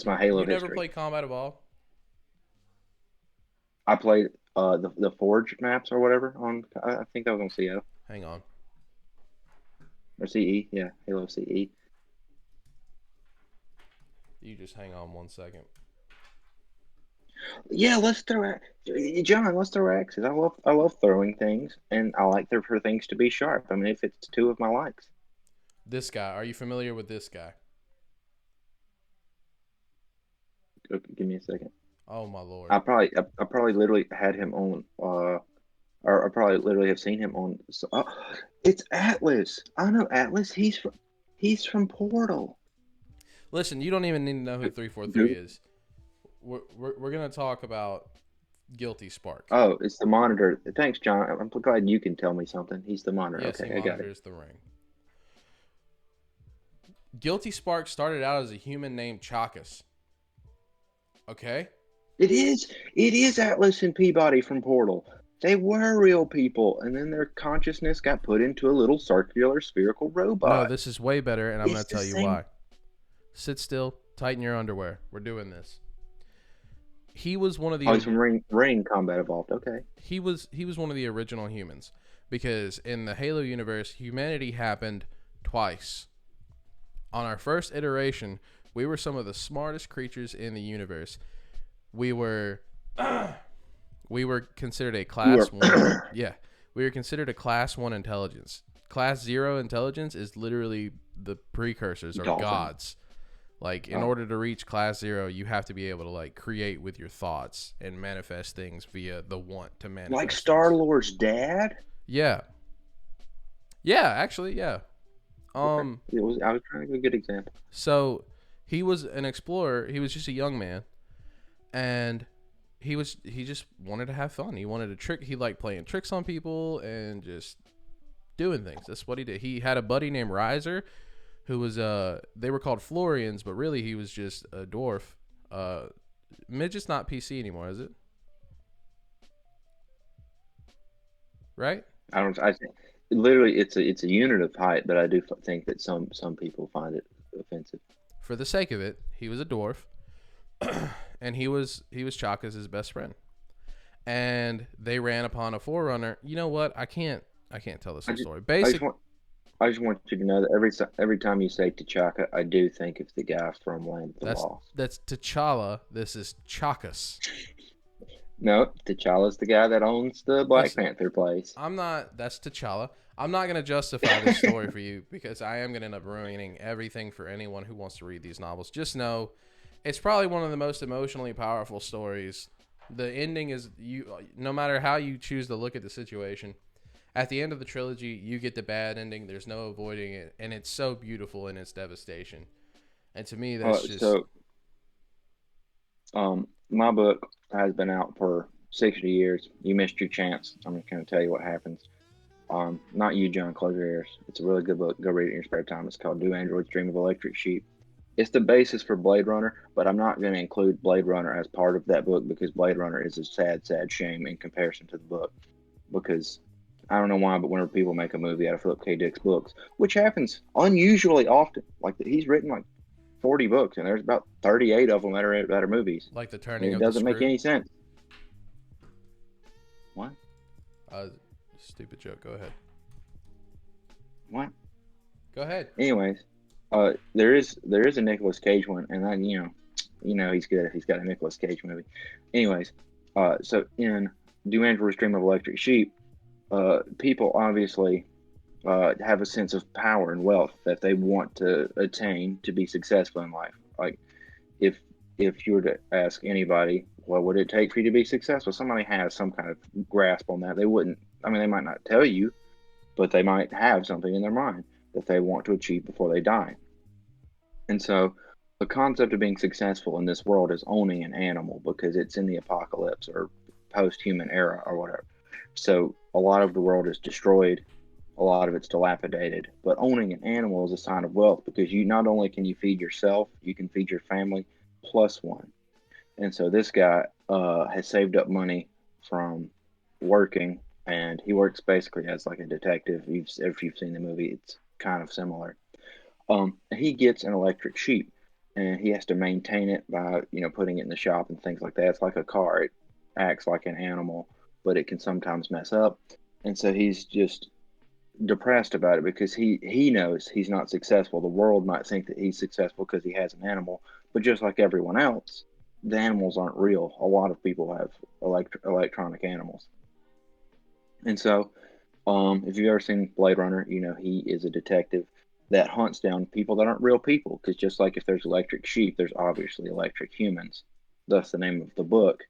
my Halo You never history. played Combat Evolved? I played the Forge maps or whatever on I think that was on CO Hang on. or CE. Yeah, Halo CE. You just hang on 1 second. Yeah, John. Let's throw axes. I love throwing things, and I like for things to be sharp. I mean, if it's two of my likes. This guy. Are you familiar with this guy? Give me a second. Oh my lord. I probably literally had him on. Or I probably literally have seen him on. It's Atlas. I know Atlas. He's from Portal. Listen, you don't even need to know who 343 Dude. is. We're gonna talk about Guilty Spark. Oh, it's the monitor. Thanks, John. I'm glad you can tell me something. He's the monitor. Yes, he Okay, I got it. monitors the ring. Guilty Spark started out as a human named Chakas. Okay? It is. It is Atlas and Peabody from Portal. They were real people, and then their consciousness got put into a little circular spherical No, robot. this is way better, and I'm gonna It's the tell you same. why. Sit still, tighten your underwear. We're doing this. He was one of Oh, he's the from Ring Combat Evolved. Okay. he was one of the original humans because in the Halo universe, humanity happened twice. On our first iteration, we were some of the smartest creatures in the universe. We were we were considered a You class 1. are. Yeah. We were considered a class 1 intelligence. Class 0 intelligence is literally the precursors or Dolphin. gods. Like in Oh, order to reach class 0, you have to be able to like create with your thoughts and manifest things via the want to like manifest Star things. Lord's dad. Yeah. Yeah, actually, yeah. Okay. Um It was. I was trying to give a good example. so he was an explorer. He was just a young man and he just wanted to have fun. He wanted to trick. He liked playing tricks on people and just doing things. That's what he did. He had a buddy named Riser, who was they were called Florians, but really he was just a dwarf. Midget's not PC anymore, is it? Right? I don't. I think literally it's a unit of height, but I do think that some people find it offensive. For the sake of it, he was a dwarf, and he was Chaka's best friend. And they ran upon a forerunner. You know what? I can't tell this I whole just story. I just Basic. want I just want you to know that every time you say T'Chaka, I do think of the guy from Land of the That's Lost. that's T'Challa. This is Chakas. No, T'Challa's the guy that owns the Black Listen, Panther place. I'm not. That's T'Challa. I'm not gonna justify this story for you because I am gonna end up ruining everything for anyone who wants to read these novels. Just know, it's probably one of the most emotionally powerful stories. The ending is you. No matter how you choose to look at the situation, at the end of the trilogy, you get the bad ending. There's no avoiding it, and it's so beautiful in its devastation. And to me, that's just So my book has been out for 60 years. You missed your chance. I'm just going to tell you what happens. Not you, John. Close your ears. It's a really good book. Go read it in your spare time. It's called Do Androids Dream of Electric Sheep. It's the basis for Blade Runner, but I'm not going to include Blade Runner as part of that book because Blade Runner is a sad, sad shame in comparison to the book. Because I don't know why, but whenever people make a movie out of Philip K. Dick's books, which happens unusually often, like he's written like 40 books, and there's about 38 of them that are movies, Like the and turning it of the doesn't make screw. any sense. What? Uh, Stupid joke. Go ahead. What? Go ahead. Anyways, there is a Nicolas Cage one, and then he's good if he's got a Nicolas Cage movie. Anyways, so in Do Androids Dream of Electric Sheep, people obviously have a sense of power and wealth that they want to attain to be successful in life. Like if if you were to ask anybody, what would it take for you to be successful? Somebody has some kind of grasp on that. They wouldn't. I mean, they might not tell you, but they might have something in their mind that they want to achieve before they die. And so the concept of being successful in this world is owning an animal because it's in the apocalypse or post human era or whatever. So a lot of the world is destroyed, a lot of it's dilapidated. But owning an animal is a sign of wealth because you not only can you feed yourself, you can feed your family plus one. And so this guy has saved up money from working, and he works basically as like a detective. If you've seen the movie, it's kind of similar. He gets an electric sheep, and he has to maintain it by putting it in the shop and things like that. It's like a car; it acts like an animal, but it can sometimes mess up, and so he's just depressed about it because he knows he's not successful. The world might think that he's successful because he has an animal, but just like everyone else, the animals aren't real. A lot of people have electronic animals, and so if you've ever seen Blade Runner, he is a detective that hunts down people that aren't real people. Because just like if there's electric sheep, there's obviously electric humans. Thus, the name of the book.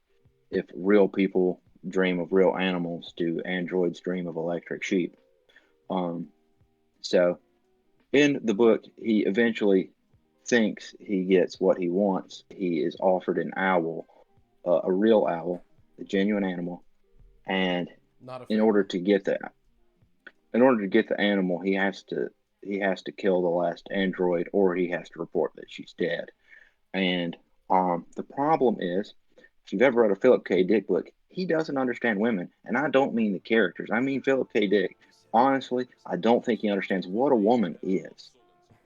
If real people dream of real animals, do androids dream of electric sheep? Um, so in the book, he eventually thinks he gets what he wants. He is offered an owl, a real owl, a genuine animal, and Not a in fake order one. to get that in order to get the animal, he has to kill the last android, or he has to report that she's dead. And the problem is, if you've ever read a Philip K. Dick book, he doesn't understand women, and I don't mean the characters. I mean Philip K. Dick. Honestly, I don't think he understands what a woman is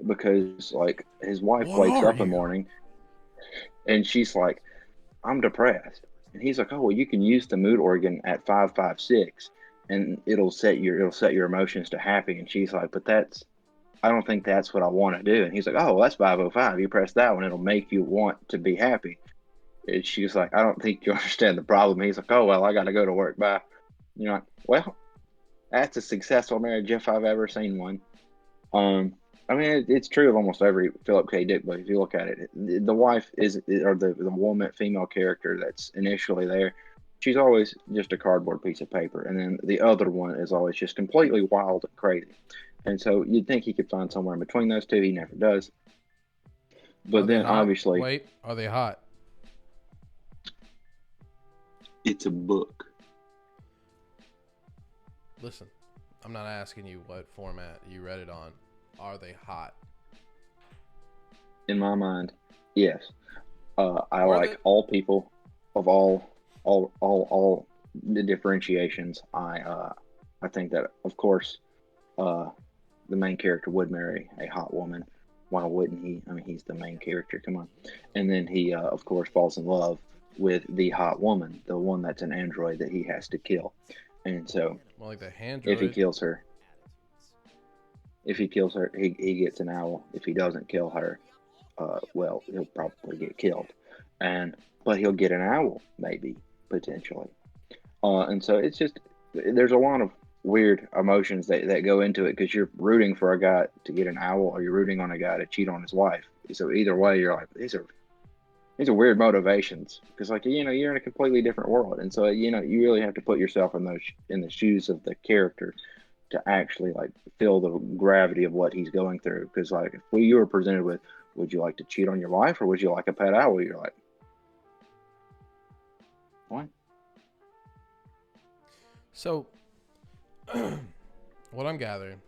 because, like, his wife What wakes are up in the you? morning and she's like, I'm depressed. And he's like, oh, well, you can use the mood organ at 556 and it'll set your emotions to happy. And she's like, but I don't think that's what I want to do. And he's like, oh, well, that's 505. You press that one, it'll make you want to be happy. And she's like, I don't think you understand the problem. He's like, oh, well, I got to go to work. Bye. You're like, well, that's a successful marriage if I've ever seen one. Um, I mean, it's true of almost every Philip K. Dick book. If you look at it, the wife is, or the woman, female character that's initially there, she's always just a cardboard piece of paper, and then the other one is always just completely wild and crazy. And so you'd think he could find somewhere in between those two. He never does. Are But they then hot? obviously, Wait, are they hot? it's a book. Listen, I'm not asking you what format you read it on. Are they hot? In my mind, yes. I Are they? like all people of all the differentiations. I think that of course uh, the main character would marry a hot woman. Why wouldn't he? I mean, he's the main character. Come on. And then he, of course, falls in love with the hot woman, the one that's an android that he has to kill. And so, More like the hand if he droid. kills her, he gets an owl. If he doesn't kill her, well, he'll probably get killed. And but he'll get an owl, maybe potentially. And so it's just there's a lot of weird emotions that go into it because you're rooting for a guy to get an owl or you're rooting on a guy to cheat on his wife. So either way, you're like these are weird motivations because like you're in a completely different world, and so you really have to put yourself in the shoes of the character to actually like feel the gravity of what he's going through. Because like if you were presented with, would you like to cheat on your wife or would you like a pet owl? You're like, what? So, what I'm gathering.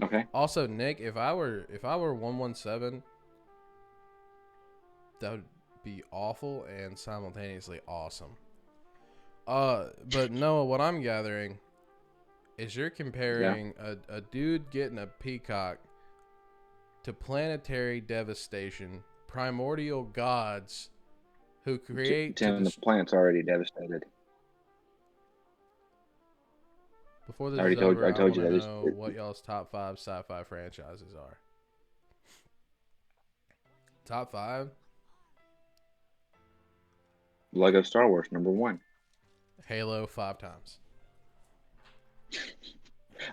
Okay. Also, Nick, if I were 117, that would be awful and simultaneously awesome. But Noah, what I'm gathering is you're Yeah. comparing a dude getting a peacock to planetary devastation, primordial gods who create to Tim, the planet's already devastated. Before I this already is told over, I I told want you to that. know what y'all's top 5 sci-fi franchises are. Top 5? Lego Star Wars #1. Halo 5 times.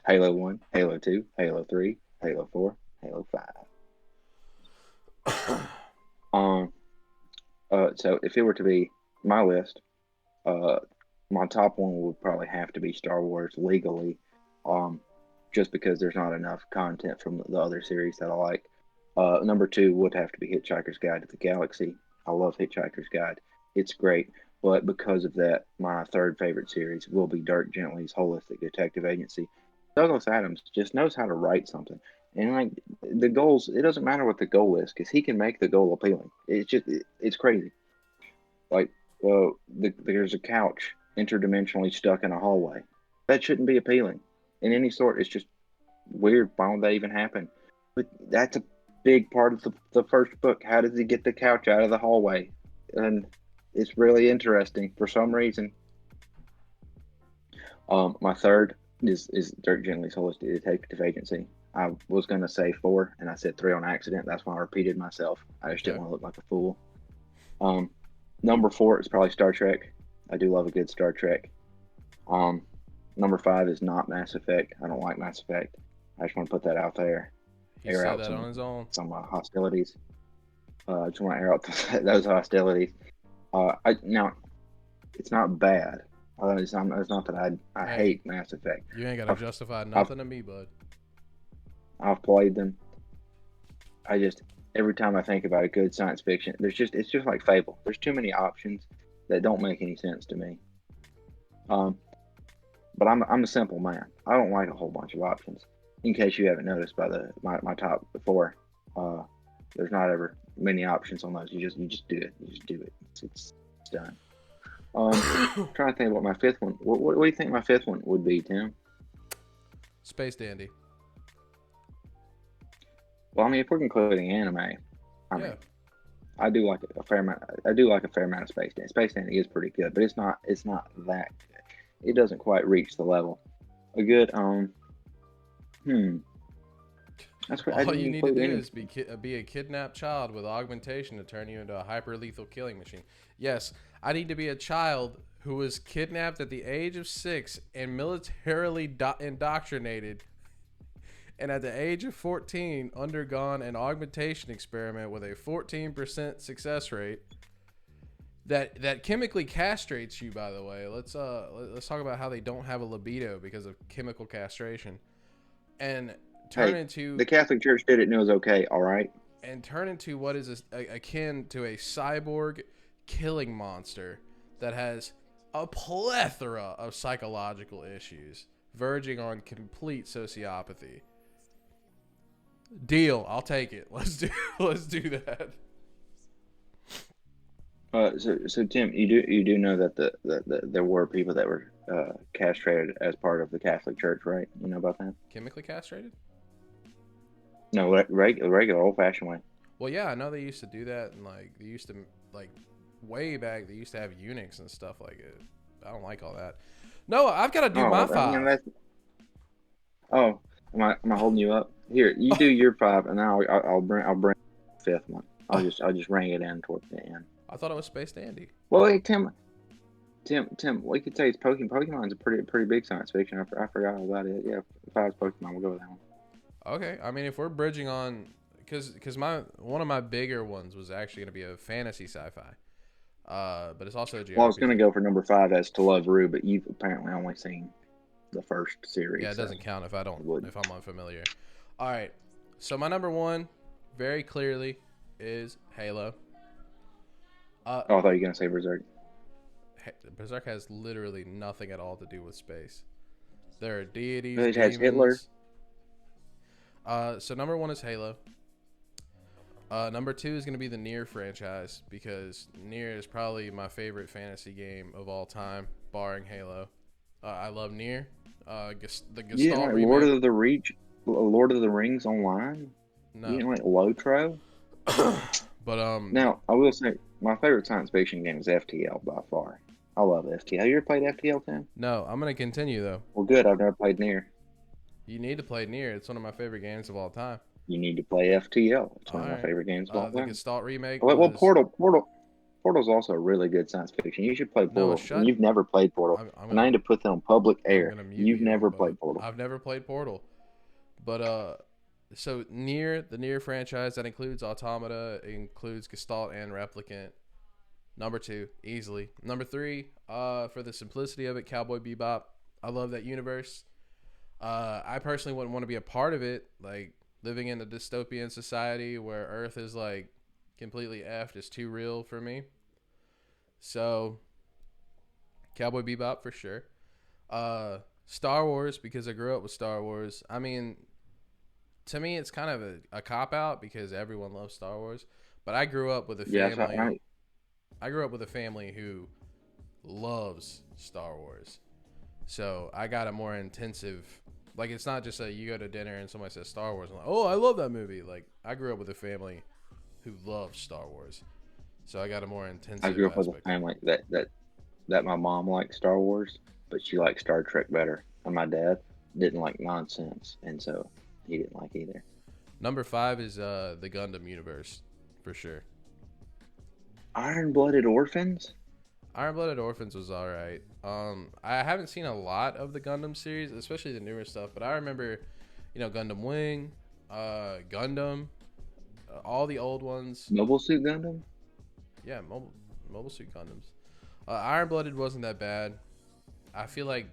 Halo 1, Halo 2, Halo 3, Halo 4, Halo 5. So if it were to be my list, uh, my top one would probably have to be Star Wars legally, um, just because there's not enough content from the other series that I like. Number 2 would have to be Hitchhiker's Guide to the Galaxy. I love Hitchhiker's Guide. It's great, but because of that, my third favorite series will be Dirk Gently's Holistic Detective Agency. Douglas Adams just knows how to write something. And like the goals, it doesn't matter what the goal is because he can make the goal appealing. It's crazy. Like, there's a couch interdimensionally stuck in a hallway. That shouldn't be appealing in any sort. It's just weird. Why would that even happen? But that's a big part of the first book. How does he get the couch out of the hallway? And it's really interesting for some reason. My third is Dirk Gently's Holistic Detective Agency. I was going to say 4, and I said 3 on accident. That's why I repeated myself. I just didn't want to look like a fool. Number 4 is probably Star Trek. I do love a good Star Trek. Number 5 is not Mass Effect. I don't like Mass Effect. I just want to put that out there. He said that on his own. Some hostilities. I just want to air out those hostilities. Now, it's not bad. It's not that I hate Mass Effect. You ain't got to justify nothing to me, bud. I've played them. Every time I think about a good science fiction, it's just like Fable. There's too many options that don't make any sense to me. But I'm a simple man. I don't like a whole bunch of options. In case you haven't noticed by my top 4, there's not ever many options on those. You just do it. You just do it. It's done. Trying to think what my 5th one. What do you think my 5th one would be, Tim? Space Dandy. Well, I mean, if we're including anime, I mean, I do like a fair amount. I do like a fair amount of Space Dandy. Space Dandy is pretty good, but it's not that good. It doesn't quite reach the level. A good That's what All you need to do is be a kidnapped child with augmentation to turn you into a hyper lethal killing machine. Yes, I need to be a child who was kidnapped at the age of 6 and militarily indoctrinated, and at the age of 14 undergone an augmentation experiment with a 14% success rate that chemically castrates you, by the way. Let's talk about how they don't have a libido because of chemical castration. And the Catholic Church did it and it was okay, all right? And turn into what is akin to a cyborg killing monster that has a plethora of psychological issues verging on complete sociopathy. Deal. I'll take it. Let's do that. So Tim, you do know that there were people that were castrated as part of the Catholic Church, right? You know about that? Chemically castrated? No, regular old fashioned way. Well, yeah, I know they used to do that, and they used to way back. They used to have eunuchs and stuff like it. I don't like all that. No, I've got to do my 5. Am I holding you up? Here, you do your 5, and then I'll bring 5th one. I'll just ring it in towards the end. I thought it was Space Dandy. Well, hey, Tim, we could say it's Pokemon. Pokemon's a pretty big science fiction. I forgot all about it. Yeah, 5's Pokemon. We'll go with that one. Okay, I mean, if we're bridging on, because one of my bigger ones was actually going to be a fantasy sci-fi, but it's also a JRPG. Well, I was going to go for number 5 as To Love Ru, but you've apparently only seen the first series. Yeah, it doesn't count if I'm unfamiliar. All right, so my number 1, very clearly, is Halo. I thought you were going to say Berserk. Berserk has literally nothing at all to do with space. There are deities. It has Hitler. So number 1 is Halo. Number 2 is going to be the Nier franchise because Nier is probably my favorite fantasy game of all time, barring Halo. I love Nier. The Gestalt remake. Lord of the Rings Online. You No. didn't like Lotro? But Now, I will say my favorite science fiction game is FTL by far. I love FTL. Have you ever played FTL, Tim? no, I'm gonna continue though. Well, good. I've never played Near. You need to play Near. It's one of my favorite games of all time. You need to play FTL. It's All one of my right. favorite games of all The time. Gestalt remake Well, was. Portal's also a really good science fiction. You should play No, Portal. shut. You've never played Portal, I'm and I gonna need to put that on public I'm air. gonna mute You've you on never both. played Portal. I've never played Portal, but so Near the Near franchise that includes Automata, includes Gestalt and Replicant. Number 2, easily. Number 3, for the simplicity of it, Cowboy Bebop. I love that universe. I personally wouldn't want to be a part of it, like living in a dystopian society where Earth is like completely effed is too real for me. So, Cowboy Bebop for sure. Star Wars because I grew up with Star Wars. I mean, to me, it's kind of a cop out because everyone loves Star Wars. But I grew up with a Yes, family. I grew up with a family who loves Star Wars. So I got a more intensive. Like, it's not just a you go to dinner and somebody says Star Wars. I'm like, oh, I love that movie. Like, I grew up with a family who loves Star Wars. So I got a more I intensive grew up with a aspect of it. family that my mom liked Star Wars, but she liked Star Trek better, and my dad didn't like nonsense, and so he didn't like either. Number 5 is the Gundam universe, for sure. Iron-blooded orphans. Iron Blooded Orphans was all right. I haven't seen a lot of the Gundam series, especially the newer stuff, but I remember, Gundam Wing, Gundam, all the old ones. Mobile Suit Gundam. Yeah, Mobile Suit Gundams. Iron Blooded wasn't that bad. I feel like,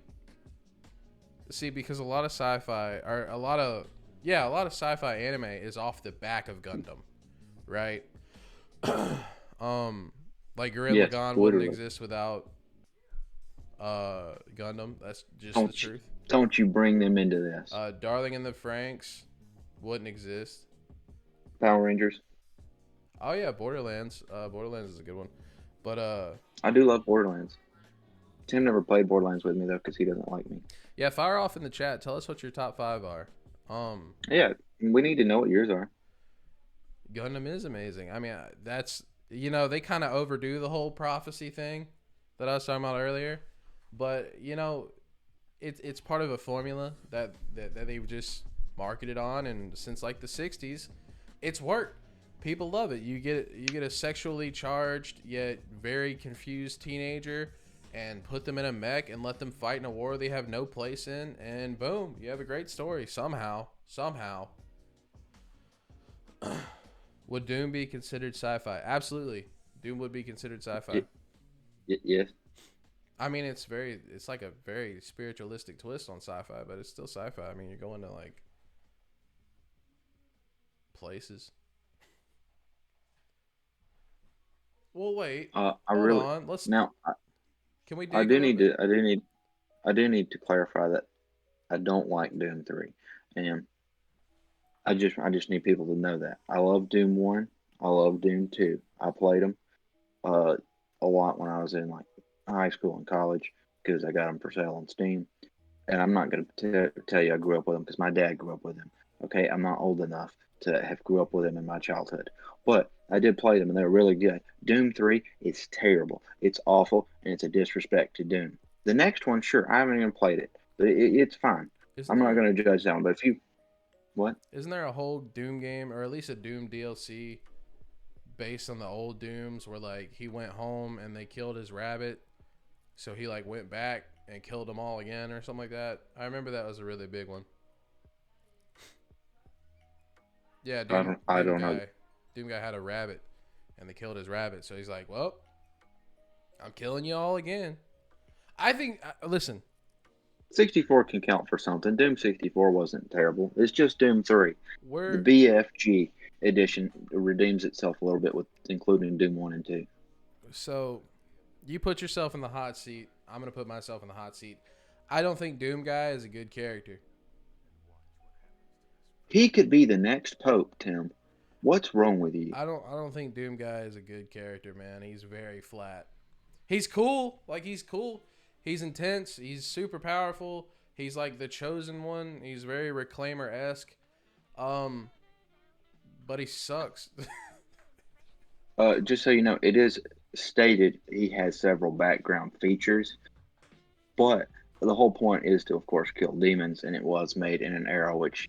see, because a lot of sci-fi or a lot of sci-fi anime is off the back of Gundam, right? Like Gurren Yes, Lagann wouldn't literally. exist without Gundam. That's just the Don't you, truth. don't you bring them into this. Darling in the Franks wouldn't exist. Power Rangers. Oh yeah, Borderlands. Borderlands is a good one. But I do love Borderlands. Tim never played Borderlands with me though because he doesn't like me. yeah, fire off in the chat. Tell us what your top 5 are. Yeah, we need to know what yours are. Gundam is amazing. I mean, that's they kind of overdo the whole prophecy thing that I was talking about earlier, but it's part of a formula that they've just marketed on, and since like the '60s, it's worked. People love it. You get a sexually charged yet very confused teenager, and put them in a mech and let them fight in a war they have no place in, and boom, you have a great story somehow. Would Doom be considered sci-fi? Absolutely. Doom would be considered sci-fi. Yes. I mean, it's like a very spiritualistic twist on sci-fi, but it's still sci-fi. I mean, you're going to like places. Well, wait. I Hold really on. now Can we I dig a do little need bit? to clarify that I don't like Doom 3, and I just need people to know that I love Doom 1. I love Doom 2. I played them uh, a lot when I was in like high school and college because I got them for sale on Steam. And I'm not going to tell you I grew up with them because my dad grew up with them. Okay, I'm not old enough to have grew up with them in my childhood, but I did play them and they were really good. Doom 3 is terrible. It's awful and it's a disrespect to Doom. The next one, sure, I haven't even played it, but it's fine. Isn't I'm not there going to judge that one. But if you what? isn't there a whole Doom game, or at least a Doom DLC based on the old Dooms, where like he went home and they killed his rabbit, so he like went back and killed them all again, or something like that? I remember that was a really big one. Yeah, I don't know. Doom guy had a rabbit, and they killed his rabbit. So he's like, "Well, I'm killing you all again." I think. Listen, 64 can count for something. Doom 64 wasn't terrible. It's just Doom 3. The we're BFG edition redeems itself a little bit with including Doom 1 and 2. so you put yourself in the hot seat. I'm gonna put myself in the hot seat. I don't think Doom guy is a good character. He could be the next Pope, Tim. What's wrong with you? I don't think Doom guy is a good character, man. He's very flat. He's cool. Like he's cool. He's intense. He's super powerful. He's like the chosen one. He's very reclaimer esque. Um, But he sucks. Just so you know, it is stated he has several background features, but the whole point is to, of course, kill demons, and it was made in an era which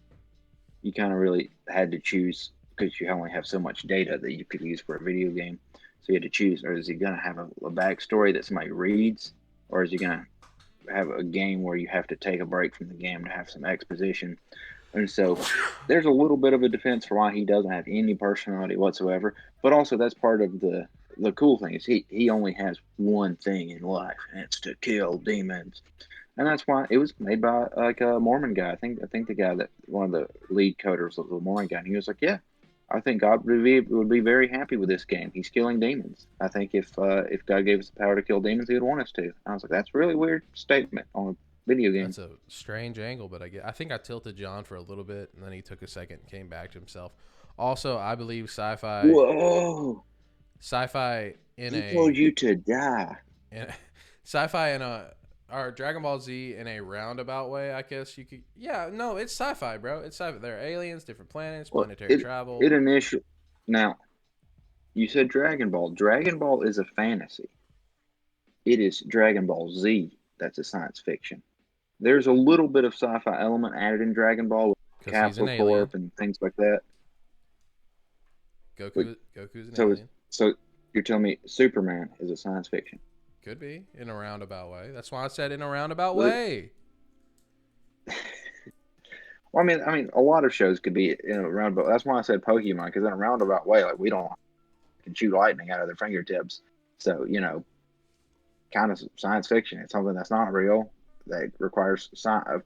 you kind of really had to choose because you only have so much data that you could use for a video game. So you had to choose: or is he going to have a backstory that somebody reads, or is he going to have a game where you have to take a break from the game to have some exposition? And so there's a little bit of a defense for why he doesn't have any personality whatsoever. But also that's part of the cool thing is he only has one thing in life, and it's to kill demons. And that's why it was made by like a Mormon guy. I think the guy that one of the lead coders was a Mormon guy, and he was like, "Yeah, I think God would be very happy with this game. He's killing demons. I think if God gave us the power to kill demons, He would want us to." I was like, "That's a really weird statement on a video game." That's a strange angle, but I think I tilted John for a little bit, and then he took a second and came back to himself. Also, I believe Whoa! sci-fi in He told a, you to die. in, sci-fi in a, or Dragon Ball Z in a roundabout way, I guess you could. Yeah, no, it's sci-fi, bro. It's sci-fi. There are aliens, different planets, Well, planetary it travel. it initially now you said Dragon Ball. Dragon Ball is a fantasy. It is Dragon Ball Z that's a science fiction. There's a little bit of sci-fi element added in Dragon Ball with Because he's an Capsule alien. Corp and things like that. But Goku's an so is alien. so you're telling me Superman is a science fiction? Could be in a roundabout way. That's why I said in a roundabout Well, way. I mean, a lot of shows could be in a roundabout. That's why I said Pokemon because in a roundabout way, like we don't can shoot lightning out of their fingertips. So kind of science fiction. It's something that's not real that requires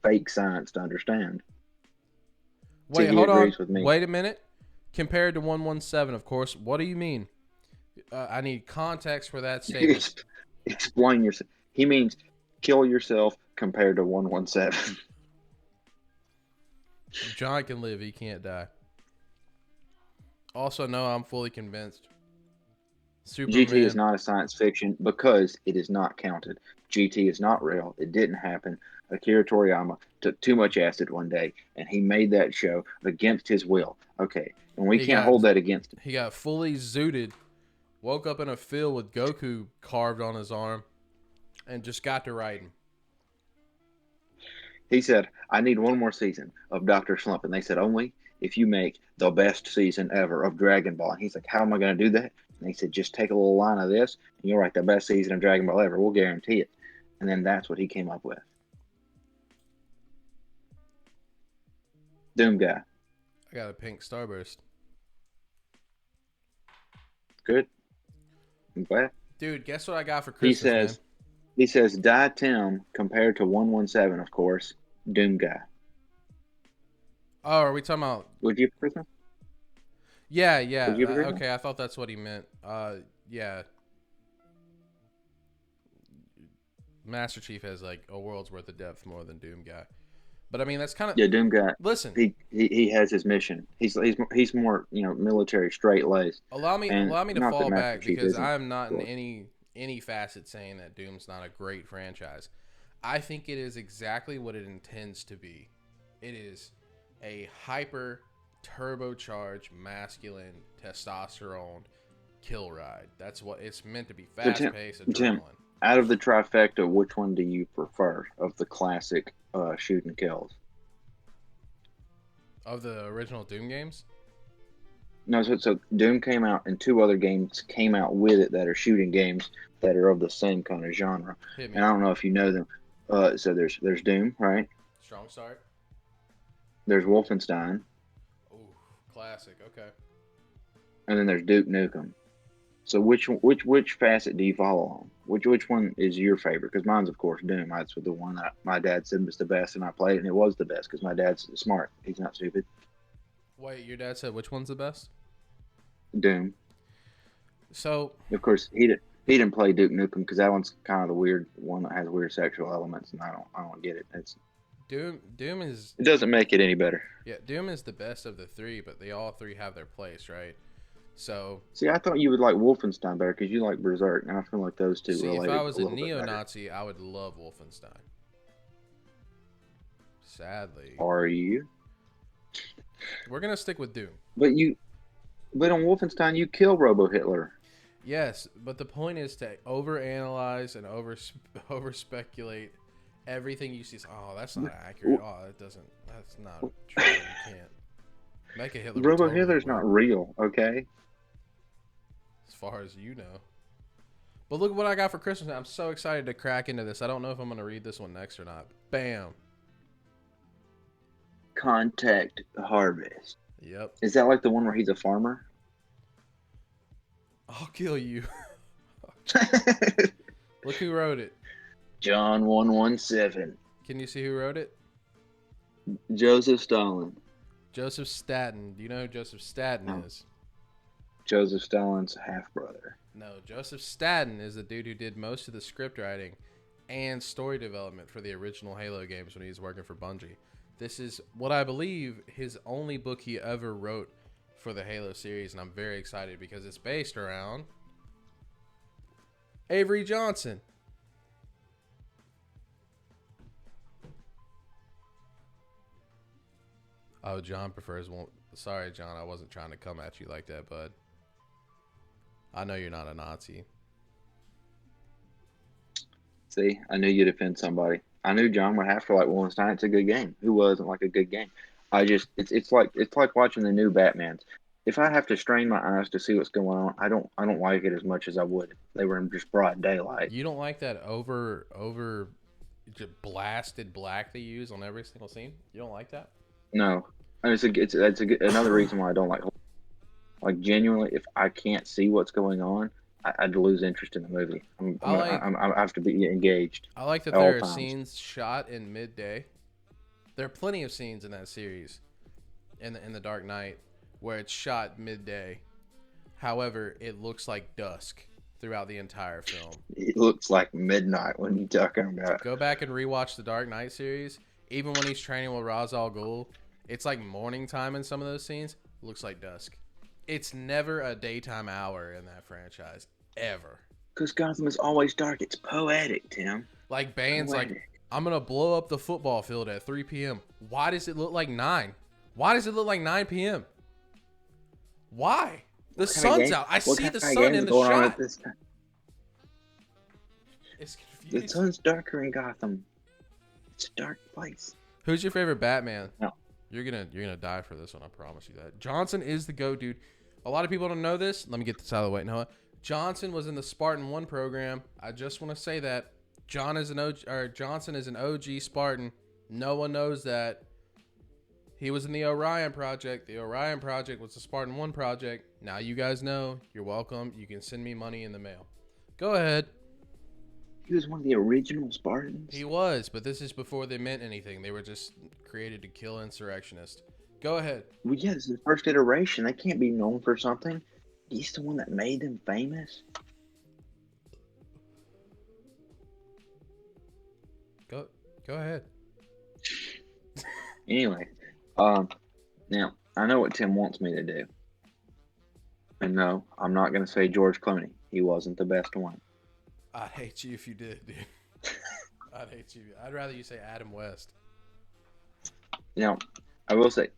fake science to understand. See, Wait, he hold on. agrees with me. Wait a minute. Compared to 117, of course. What do you mean? I need context for that statement. Explain yourself. He means kill yourself compared to 117. John can live. He can't die. Also, no, I'm fully convinced. GT is Superman. not a science fiction because it is not counted. GT is not real. It didn't happen. Akira Toriyama took too much acid one day and he made that show against his will. Okay, and we He can't got hold that against him. he got fully zooted. Woke up in a field with Goku carved on his arm, and just got to writing. He said, I need one more season of Dr. Slump. And they said, only if you make the best season ever of Dragon Ball. And he's like, how am I going to do that? And they said, just take a little line of this and you'll write the best season of Dragon Ball ever. We'll guarantee it. And then that's what he came up with. Doom Guy. I got a pink starburst. Good. I'm glad. Dude, guess what I got for He Christmas, man? says, he says, Die Tim compared to 117, of course. Doom Guy. Oh, are we talking about? Would you for Christmas? Yeah, Would yeah. you for Christmas? Okay, I thought that's what he meant. Yeah. Master Chief has like a world's worth of depth more than Doom Guy. But I mean, that's kind of. Yeah, Doom Guy. Listen, He has his mission. He's more military straight laced, and allow me to not that fall Master back Chief because isn't. I am not Of in course. any facet saying that Doom's not a great franchise. I think it is exactly what it intends to be. It is a hyper turbocharged masculine testosterone kill ride. That's what it's meant to be. So Fast paced Tim, adrenaline. out of the trifecta, which one do you prefer of the classic shoot and kills? Of the original Doom games? No, so Doom came out, and two other games came out with it that are shooting games that are of the same kind of genre. Hit And me. I don't know if you know them. So there's Doom, right? Strong start. There's Wolfenstein, Ooh, classic. Okay. and then there's Duke Nukem. So which facet do you follow on? Which one is your favorite? Because mine's of course Doom. That's the one that my dad said was the best, and I played it, and it was the best because my dad's smart. He's not stupid. Wait, your dad said which one's the best? Doom. So Of course, he didn't play Duke Nukem because that one's kind of the weird one that has weird sexual elements, and I don't get it. Doom is It doesn't make it any better. yeah, Doom is the best of the three, but they all three have their place, right? So See, I thought you would like Wolfenstein better because you like Berserk, and I feel like those two see, if I related was a a little bit better. neo-Nazi, I would love Wolfenstein. Sadly, Are you? we're gonna stick with Doom. But But on Wolfenstein, you kill Robo Hitler. Yes, but the point is to overanalyze and over speculate everything you see. Oh, that's not accurate. Oh, it doesn't. That's not true. You can't. Mecha Hitler would Robo totally Hitler's not work, real, okay? as far as you know. But look what I got for Christmas. I'm so excited to crack into this. I don't know if I'm going to read this one next or not. Bam. Contact Harvest. Yep. Is that like the one where he's a farmer? I'll kill you. Look who wrote it. John 117. Can you see who wrote it? Joseph Stalin. Joseph Staten. Do you know who Joseph Staten No. is? Joseph Stalin's half brother. No, Joseph Staten is the dude who did most of the script writing and story development for the original Halo games when he was working for Bungie. This is what I believe his only book he ever wrote for the Halo series, and I'm very excited because it's based around Avery Johnson. Oh, John prefers one. Sorry, John, I wasn't trying to come at you like that, bud. I know you're not a Nazi. See, I knew you'd offend somebody. I knew John would have to like Wolfenstein. It's a good game. Who wasn't like a good game? It's like watching the new Batmans. If I have to strain my eyes to see what's going on, I don't like it as much as I would if they were in just broad daylight. You don't like that over just blasted black they use on every single scene? You don't like that? No, and another reason why I don't like genuinely. If I can't see what's going on, I'd lose interest in the movie. I have to be engaged I like that at all there are times. scenes shot in midday. There are plenty of scenes in that series, in the Dark Knight, where it's shot midday. However, it looks like dusk throughout the entire film. It looks like midnight when you're talking about. Go back and rewatch the Dark Knight series. Even when he's training with Ra's al Ghul, it's like morning time in some of those scenes. It looks like dusk. It's never a daytime hour in that franchise, ever. Because Gotham is always dark. It's poetic, Tim. Like Bane's like, I'm going to blow up the football field at 3 p.m. Why does it look like 9? Why does it look like 9 p.m.? Why? The sun's out. I see the sun in the shot. It's confusing. The sun's darker in Gotham. It's a dark place. Who's your favorite Batman? No. You're gonna die for this one. I promise you that. Johnson is the GOAT, dude. A lot of people don't know this. Let me get this out of the way, Noah. Johnson was in the Spartan 1 program. I just want to say that Johnson is an OG Spartan. No one knows that. He was in the Orion Project. The Orion Project was the Spartan 1 project. Now you guys know. You're welcome. You can send me money in the mail. Go ahead. He was one of the original Spartans? He was, but this is before they meant anything. They were just created to kill insurrectionists. Go ahead. Well, yeah, this is the first iteration. They can't be known for something. He's the one that made them famous. Go ahead. Anyway, now, I know what Tim wants me to do. And no, I'm not going to say George Clooney. He wasn't the best one. I'd hate you if you did, dude. I'd hate you. I'd rather you say Adam West. Now, I will say,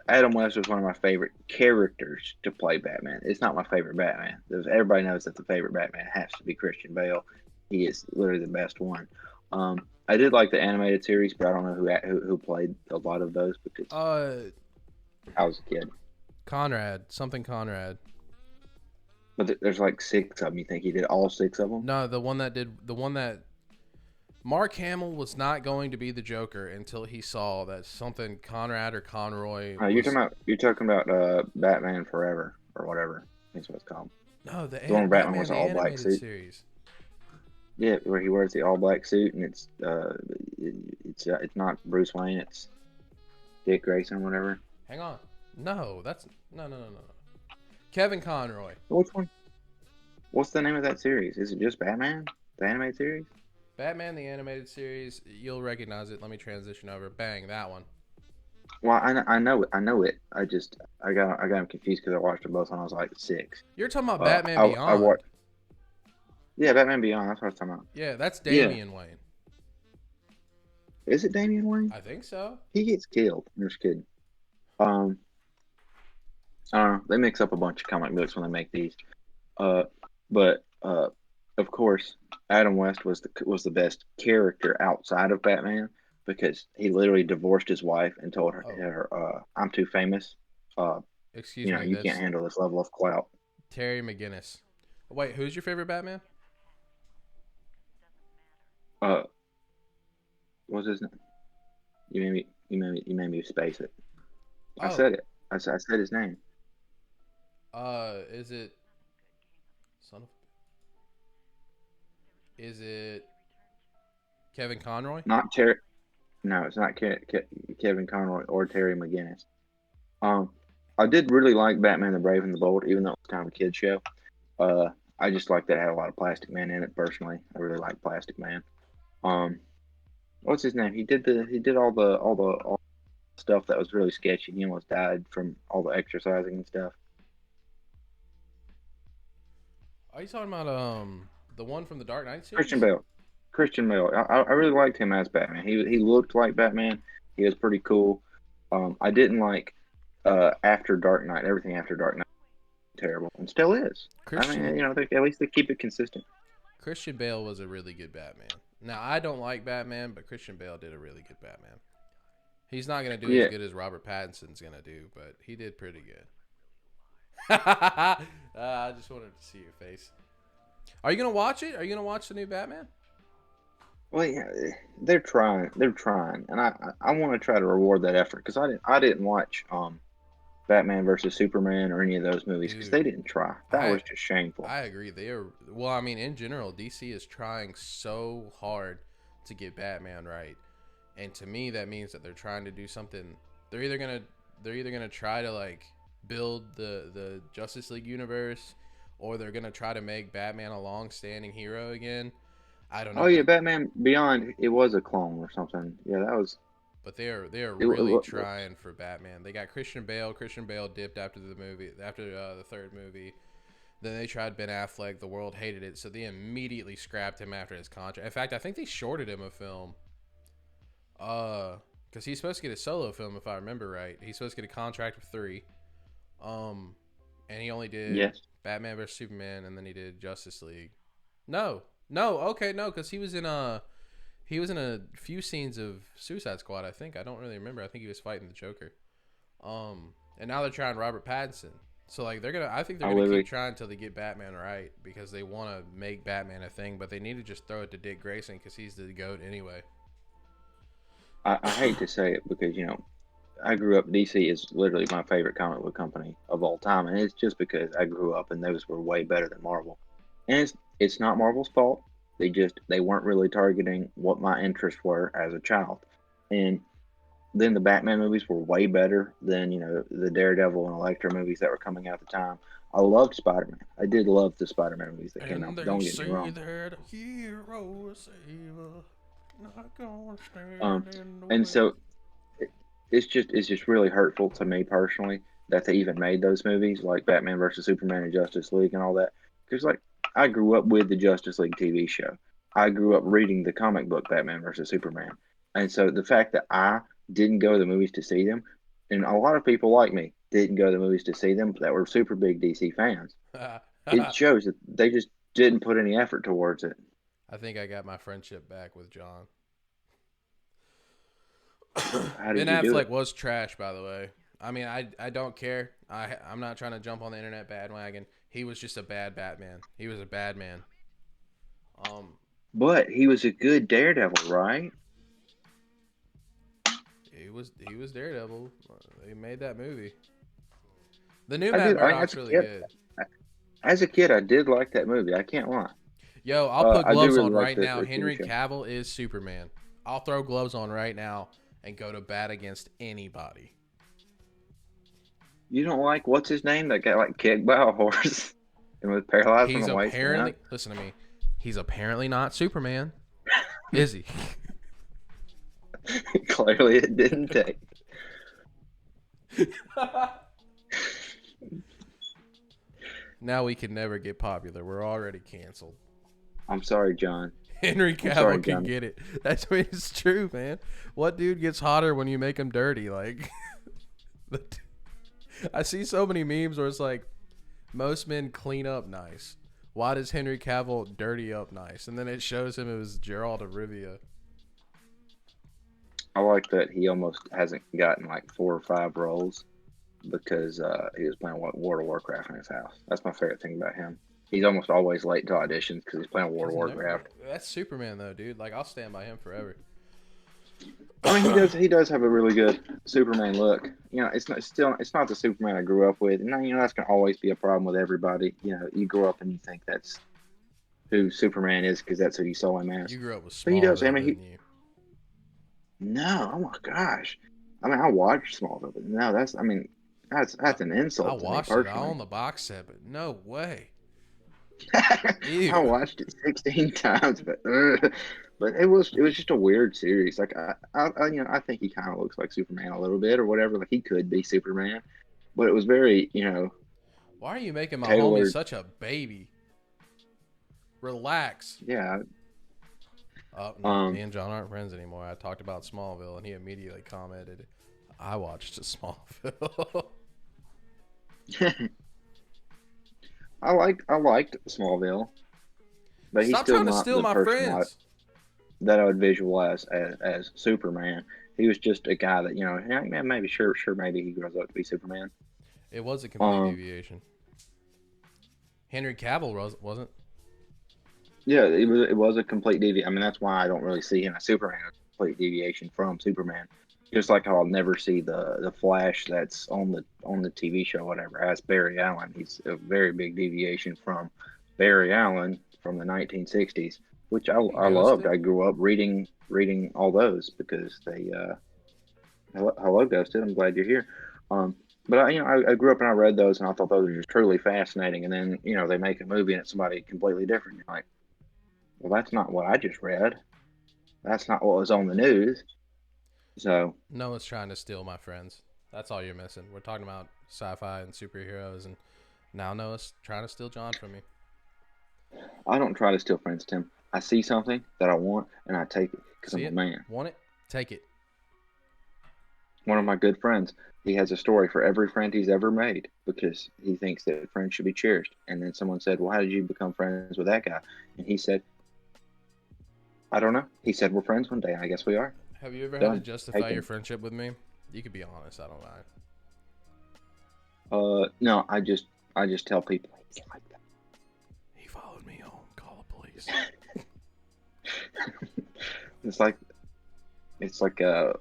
Adam West was one of my favorite characters to play Batman. It's not my favorite Batman. Everybody knows that the favorite Batman has to be Christian Bale. He is literally the best one. I did like the animated series, but I don't know who played a lot of those because I was a kid. Conrad. But there's like 6 of them. You think he did all 6 of them? No, the one that Mark Hamill was not going to be the Joker until he saw that something Conrad or Conroy. You're talking about Batman Forever or whatever. That's what it's called. No, the one where Batman wears the an all black suit. Series. Yeah, where he wears the all black suit and it's not Bruce Wayne. It's Dick Grayson, or whatever. Hang on. No. Kevin Conroy. Which one? What's the name of that series? Is it just Batman? The animated series? Batman the animated series. You'll recognize it. Let me transition over. Bang, that one. Well, I know it. I got him confused because I watched them both when I was like 6. You're talking about Batman Beyond. Yeah, Batman Beyond. That's what I was talking about. Yeah, that's Damian Wayne. Is it Damian Wayne? I think so. He gets killed. I'm just kidding. They mix up a bunch of comic books when they make these. Uh, but of course, Adam West was the best character outside of Batman because he literally divorced his wife and told Oh, her "I'm too famous. Uh, excuse me. you can't That's handle this level of clout." Terry McGinnis. Wait, who's your favorite Batman? Uh, what's his name? You made me space it. I Oh, said it. I said his name. is it son of? Is it Kevin Conroy? Not Terry. No, it's not Kevin Conroy or Terry McGinnis. Um, I did really like Batman the Brave and the Bold, even though it was kind of a kid show. Uh, I just like that it had a lot of Plastic Man in it. Personally, I really like Plastic Man. Um, what's his name? He did all the stuff that was really sketchy. He almost died from all the exercising and stuff. Are you talking about the one from the Dark Knight Christian series? Bale. Christian Bale. I really liked him as Batman. He looked like Batman. He was pretty cool. I didn't like after Dark Knight. Everything after Dark Knight was terrible and still is. I Christian mean, at least they keep it consistent. Christian Bale was a really good Batman. Now I don't like Batman, but Christian Bale did a really good Batman. He's not gonna do as Yeah. good as Robert Pattinson's gonna do, but he did pretty good. I just wanted to see your face. Are you gonna watch it? Are you gonna watch the new Batman? Well, yeah, they're trying. They're trying, and I want to try to reward that effort because I didn't watch Batman versus Superman or any of those movies because Dude, they didn't try. That I was just shameful. I agree. They are well. I mean, in general, DC is trying so hard to get Batman right, and to me, that means that they're trying to do something. They're either gonna they're either gonna try to like build the Justice League universe, or they're gonna try to make Batman a long-standing hero again. I don't Oh know, yeah, Batman Beyond. It was a clone or something. Yeah, that was. but they are It, really it, trying for Batman. They got Christian Bale. Christian Bale dipped after the movie, after the third movie. Then they tried Ben Affleck. The world hated it, so they immediately scrapped him after his contract. In fact, I think they shorted him a film. Because he's supposed to get a solo film, if I remember right. He's supposed to get a contract with three. Um, and he only did yes. Batman vs Superman, and then he did Justice League. No, okay, no, because he was in a few scenes of Suicide Squad. I think I don't really remember. I think he was fighting the Joker. And now they're trying Robert Pattinson. So like I think they're I gonna keep literally. trying until they get Batman right because they want to make Batman a thing, but they need to just throw it to Dick Grayson because he's the goat anyway. I hate to say it because I grew up. DC is literally my favorite comic book company of all time, and it's just because I grew up and those were way better than Marvel. And it's not Marvel's fault. They weren't really targeting what my interests were as a child. And then the Batman movies were way better than the Daredevil and Elektra movies that were coming out at the time. I loved Spider Man. I did love the Spider Man movies that came And out. they Don't get me say wrong. that a hero is saver, not gonna Um, stand in the and way. so it's just really hurtful to me personally that they even made those movies like Batman versus Superman and Justice League and all that. Because like I grew up with the Justice League TV show. I grew up reading the comic book Batman versus Superman, and so the fact that I didn't go to the movies to see them, and a lot of people like me didn't go to the movies to see them that were super big DC fans. It I shows that they just didn't put any effort towards it. think I got my friendship back with John. How Ben did you do Affleck it? was trash, by the way. I mean, I don't care. I'm not trying to jump on the internet bandwagon. He was just a bad Batman. He was a bad man. Um, But he was a good Daredevil, right? he was Daredevil. They made that movie. The new I Matt did. Murdock's really good. As a kid, I did like that movie. I can't lie. Yo, I'll put I do gloves really on like right the, now. the TV Henry show. Cavill is Superman. I'll throw gloves on right now and go to bat against anybody. You don't like what's his name that got like kicked by a horse and was paralyzed from He's the waist apparently down? listen to me. He's apparently not Superman, is he? Clearly, it didn't take. Now we can never get popular. We're already canceled. I'm sorry, John. Henry I'm sorry, Cavill can John. get it. That's what it's true, man. What dude gets hotter when you make him dirty? Like, I see so many memes where it's like, most men clean up nice. Why does Henry Cavill dirty up nice? And then it shows him it was Geralt of Rivia. I like that he almost hasn't gotten like 4 or 5 roles because he was playing World of Warcraft in his house. That's my favorite thing about him. He's almost always late to auditions because he's playing World of Warcraft. That's Superman though, dude. Like I'll stand by him forever. I mean, he does have a really good Superman look. It's not the Superman I grew up with, and that's gonna always be a problem with everybody. You grow up and you think that's who Superman is because that's who you saw him as. You grew up with But he Smallville, does. I mean, didn't you? no, oh my gosh. I mean, I watched Smallville, but no, that's an insult I to me watched it. I personally. own the box set, but no way. I Ew. watched it 16 times, but it was just a weird series. Like I think he kind of looks like Superman a little bit or whatever. Like he could be Superman, but it was very Why are you making my homie tailored. such a baby? Relax. Yeah. Oh no, me Um. and John aren't friends anymore. I talked about Smallville, and he immediately commented, "I watched Smallville." I liked Smallville, but he's Stop still trying to not steal the my person friends. that I would visualize as Superman. He was just a guy that yeah, maybe sure maybe he grows up to be Superman. It was a complete Um. deviation. Henry Cavill wasn't. Yeah, it was a complete deviation. I mean, that's why I don't really see him as Superman, a complete deviation from Superman. Just like how I'll never see the Flash that's on the TV show, whatever, as Barry Allen. He's a very big deviation from Barry Allen from the 1960s, which Hey, I loved. Ghosted. I grew up reading all those because they hello Ghosted. I'm glad you're here. But I grew up and I read those and I thought those were just truly fascinating. And then they make a movie and it's somebody completely different. You're like, well, that's not what I just read. That's not what was on the news. So No one's trying to steal my friends. That's all you're missing. We're talking about sci-fi and superheroes, and now Noah's trying to steal John from me. I don't try to steal friends, Tim. I see something that I want and I take it because See I'm a it? man. Want it? Take it. One of my good friends, he has a story for every friend he's ever made because he thinks that friends should be cherished. And then someone said, well, how did you become friends with that guy? And he said, I don't know. He said, we're friends one day. And I guess we are. Have you ever had to Done. justify your Taken. friendship with me? You could be honest. I don't mind. No, I just tell people he's like that. He followed me home. Call the police. It's like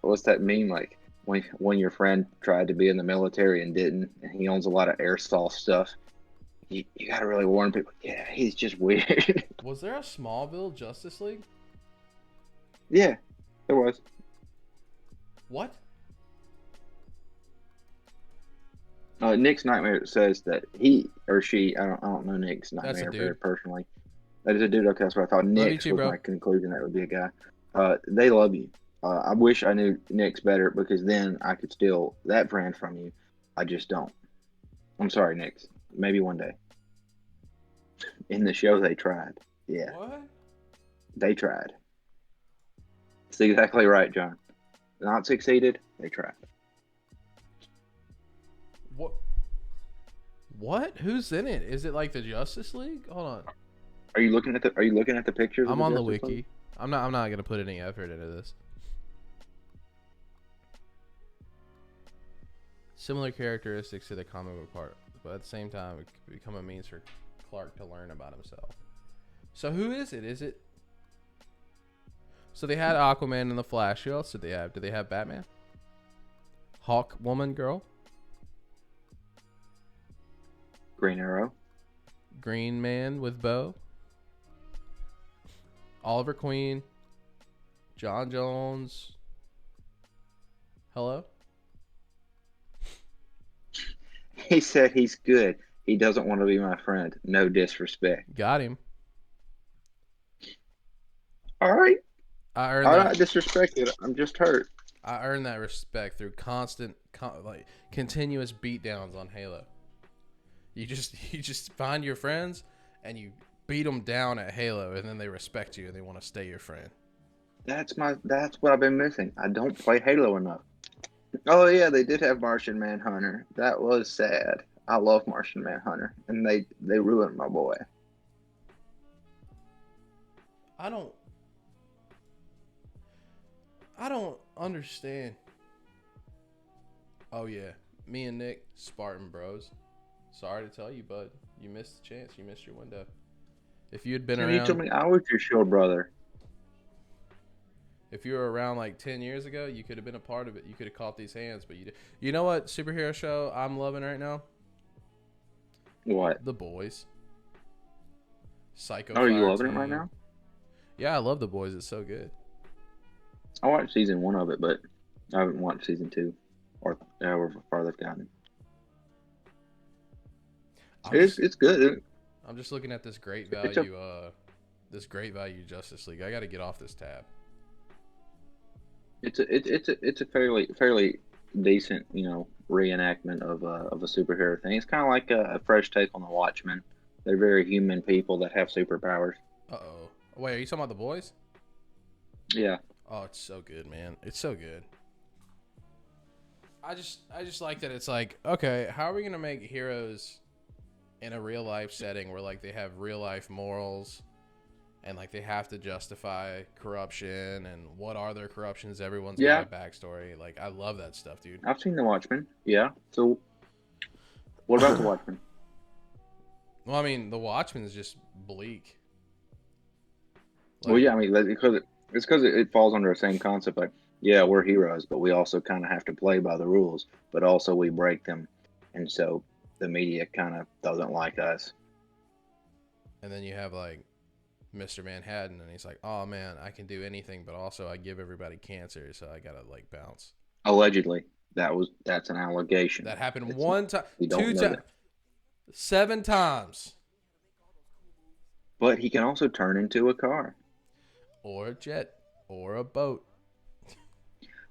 what's that meme like when your friend tried to be in the military and didn't, and he owns a lot of airsoft stuff. You gotta really warn people. Yeah, he's just weird. Was there a Smallville Justice League? Yeah, there was. What? Nick's nightmare says that he or she. I don't know Nick's That's a nightmare very dude. personally. That is a dude. Okay, that's what I thought. Love you Nick's too, was bro. my conclusion. That would be a guy. They love you. I wish I knew Nick's better because then I could steal that brand from you. I just don't. I'm sorry, Nick's. Maybe one day. In the show, they tried. Yeah, What? they tried. It's exactly right, John. Not succeeded. They tried. What? What? Who's in it? Is it like the Justice League? Hold on. Are you looking at the pictures? I'm of on the Justice wiki. League? I'm not gonna put any effort into this. Similar characteristics to the comic book part, but at the same time, it could become a means for Clark to learn about himself. So who is it? Is it? So they had Aquaman and the Flash. Who else did they have? Did they have Batman? Hawk Woman Girl? Green Arrow. Green Man with Bow? Oliver Queen? John Jones? Hello? He said he's good. He doesn't want to be my friend. No disrespect. Got him. All right. I earned I'm that. not disrespected. I'm just hurt. I earned that respect through continuous beatdowns on Halo. You just find your friends and you beat them down at Halo, and then they respect you and they want to stay your friend. That's what I've been missing. I don't play Halo enough. Oh yeah, they did have Martian Manhunter. That was sad. I love Martian Manhunter, and they ruined my boy. I don't I don't understand. Oh yeah, me and Nick, Spartan Bros. Sorry to tell you, bud, you missed the chance. You missed your window. If you had been Tim, you told around, me I was your show brother. if you were around like 10 years ago, you could have been a part of it. You could have caught these hands, but you did. You know what superhero show I'm loving right now? What? The Boys. Psycho Oh, are you Fire loving it right 2. now? Yeah, I love The Boys. It's so good. I watched season one of it, but I haven't watched season two, or however far they've gotten. I'm just It's good. I'm just looking at this great It's a value Justice League. I got to get off this tab. it's a fairly decent reenactment of a superhero thing. It's kind of like a fresh take on the Watchmen. They're very human people that have superpowers. Uh-oh. Wait, are you talking about The Boys? Yeah, Oh, it's so good, man. It's so good. I just like that it's like, okay, how are we going to make heroes in a real life setting where like they have real life morals and like they have to justify corruption, and what are their corruptions? Everyone's got yeah. a backstory. Like I love that stuff, dude. I've seen the Watchmen. Yeah. So what about the Watchmen? Well, I mean, The Watchmen is just bleak. Well, Like, yeah. I mean, because it falls under the same concept. Like, yeah, we're heroes, but we also kind of have to play by the rules, but also we break them, and so the media kind of doesn't like us. and then you have like Mr. Manhattan, and he's like, "Oh man, I can do anything, but also I give everybody cancer, so I gotta like bounce." Allegedly, that's an allegation. That happened It's one time, we don't two know times, that, 7 times, but he can also turn into a car. or a jet, or a boat.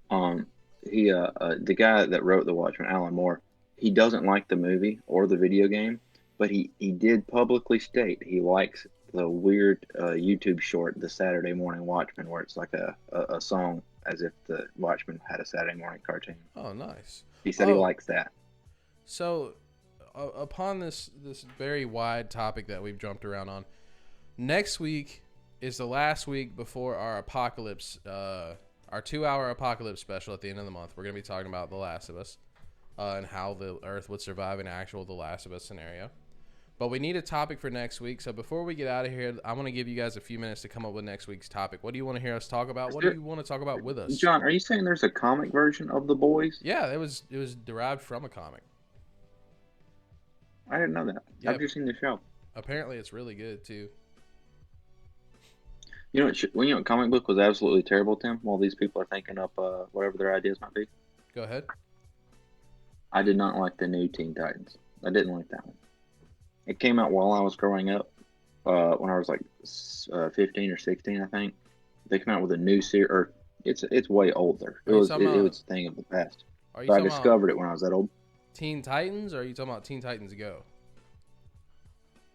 Um, he the guy that wrote The Watchmen, Alan Moore, he doesn't like the movie or the video game, but he did publicly state he likes the weird YouTube short, The Saturday Morning Watchmen, where it's like a song as if the Watchmen had a Saturday morning cartoon. Oh, nice. He said he Oh, likes that. so upon this very wide topic that we've jumped around on, next week is the last week before our apocalypse, our 2-hour apocalypse special at the end of the month. We're gonna be talking about The Last of Us, and how the Earth would survive an actual The Last of Us scenario. But we need a topic for next week. So before we get out of here, I want to give you guys a few minutes to come up with next week's topic. What do you want to hear us talk about? Is What do there, you want to talk about with us? John, are you saying there's a comic version of The Boys? Yeah, it was derived from a comic. I didn't know that. Yeah, I've just seen the show. apparently it's really good too. What comic book was absolutely terrible, Tim. While these people are thinking up whatever their ideas might be, Go ahead. I did not like the new Teen Titans. I didn't like that one. It came out while I was growing up, when I was like 15 or 16, I think. They came out with a new series, or it's way older. It Are you was talking it about? was a thing of the past. Are you But I talking about discovered it when I was that old. Teen Titans? Or are you talking about Teen Titans Go?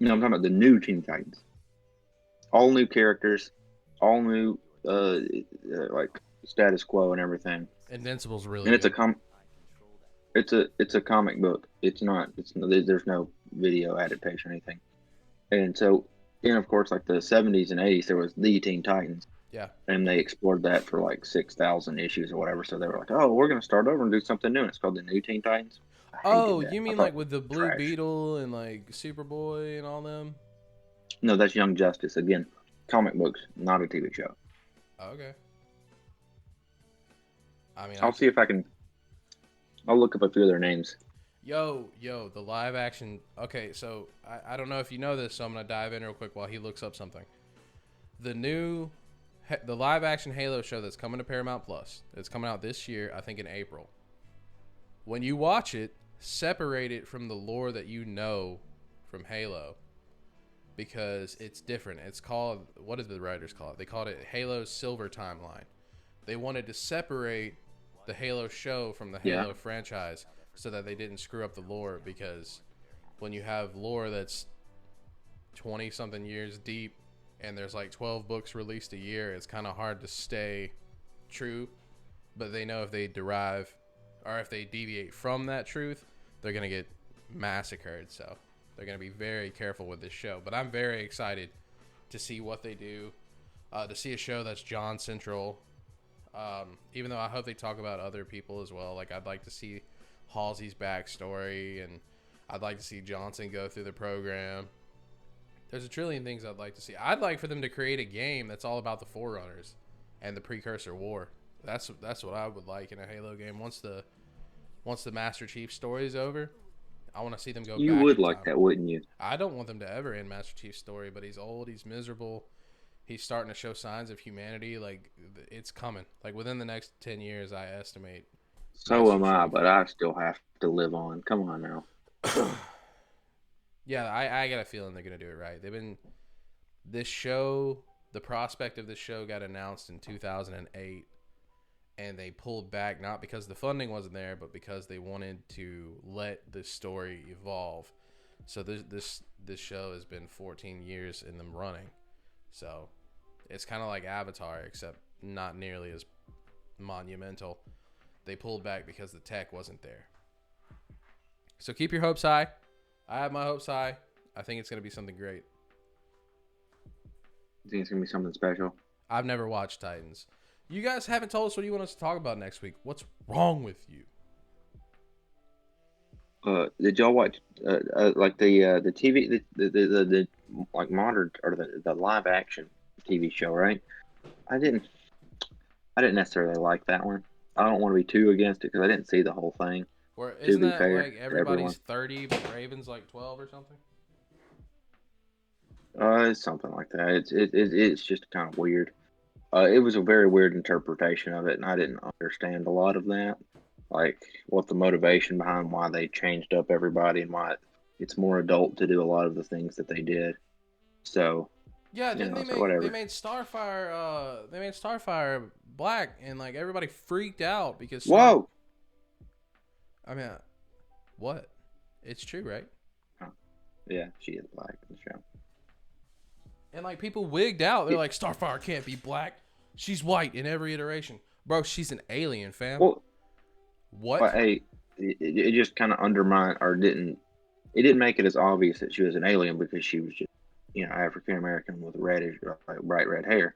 No, I'm talking about the new Teen Titans. All new characters, all new like status quo and everything. Invincible's really And it's a good. com it's a comic book. There's no video adaptation or anything. And so, and of course, like the 70s and 80s, there was the Teen Titans, Yeah. and they explored that for like 6,000 issues or whatever. So they were like, "Oh, we're gonna start over and do something new." And it's called the New Teen Titans. I hated Oh, that. you I mean thought like it was with the Blue trash. Beetle and like Superboy and all them? No, that's Young Justice again. Comic books, not a TV show. Oh, okay. I mean, I I'll see if I can. I'll look up a few of their names. yo, the live action. Okay, so I don't know if you know this, so I'm gonna dive in real quick while he looks up something. The new, the live action Halo show that's coming to Paramount Plus. It's coming out this year, I think in April. When you watch it, separate it from the lore that you know from Halo, because it's different. It's called, what did the writers call it? They called it Halo's Silver Timeline. They wanted to separate the Halo show from the Yeah, Halo franchise so that they didn't screw up the lore, because when you have lore that's 20 something years deep and there's like 12 books released a year, it's kind of hard to stay true. But they know if they derive or if they deviate from that truth, they're gonna get massacred. So they're gonna be very careful with this show. But I'm very excited to see what they do. To see a show that's John Central. Even though I hope they talk about other people as well. Like, I'd like to see Halsey's backstory, and I'd like to see Johnson go through the program. There's a trillion things I'd like to see. I'd like for them to create a game that's all about the Forerunners and the Precursor War. That's what I would like in a Halo game. Once the Master Chief story is over, I want to see them go You back would in like time. that, wouldn't you? I don't want them to ever end Master Chief's story, but he's old, he's miserable. He's starting to show signs of humanity. Like, it's coming. Like, within the next 10 years, I estimate. So am I, but I still have to live on. Come on now. Yeah, I got a feeling they're going to do it right. This show, the prospect of this show got announced in 2008, and they pulled back, not because the funding wasn't there, but because they wanted to let the story evolve. So this show has been 14 years in them running. So it's kind of like Avatar, except not nearly as monumental. They pulled back because the tech wasn't there. So keep your hopes high. I have my hopes high. I think it's going to be something great. I think it's going to be something special. I've never watched Titans. You guys haven't told us what you want us to talk about next week. What's wrong with you? Did y'all watch like the TV the like modern or the live action TV show? Right. I didn't necessarily like that one. I don't want to be too against it because I didn't see the whole thing. Or isn't that fair like everybody's 30, but Raven's like 12 or something? It's something like that. It's just kind of weird. It was a very weird interpretation of it, and I didn't understand a lot of that. Like what the motivation behind why they changed up everybody and why it's more adult to do a lot of the things that they did. So yeah, didn't whatever. they made Starfire black, and like everybody freaked out because Whoa. I mean, what? It's true, right? Oh, yeah, she is black in the show. And like people wigged out. They're like, Starfire can't be black. She's white in every iteration, bro. She's an alien, fam. Well, what? But hey, it just kind of undermined or didn't. It didn't make it as obvious that she was an alien because she was just, African American with reddish, like bright red hair,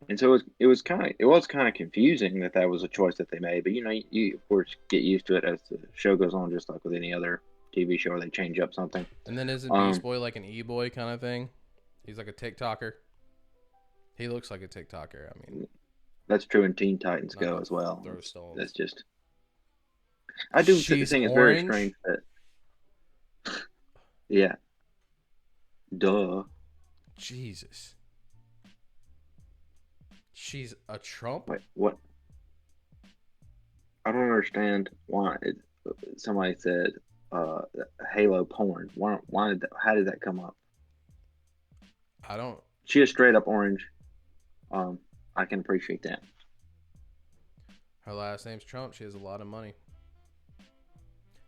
and so it was kind of confusing that was a choice that they made. But you of course get used to it as the show goes on, just like with any other TV show where they change up something. And then isn't Beast Boy like an e-boy kind of thing? He's like a TikToker. He looks like a TikToker. I mean, that's true in Teen Titans Go as well. Throw stones. That's just. I do think it's very strange that. Yeah. Duh. Jesus. She's a Trump? Wait, what? I don't understand why somebody said Halo porn. How did that come up? I don't. She is straight up orange. I can appreciate that. Her last name's Trump. She has a lot of money.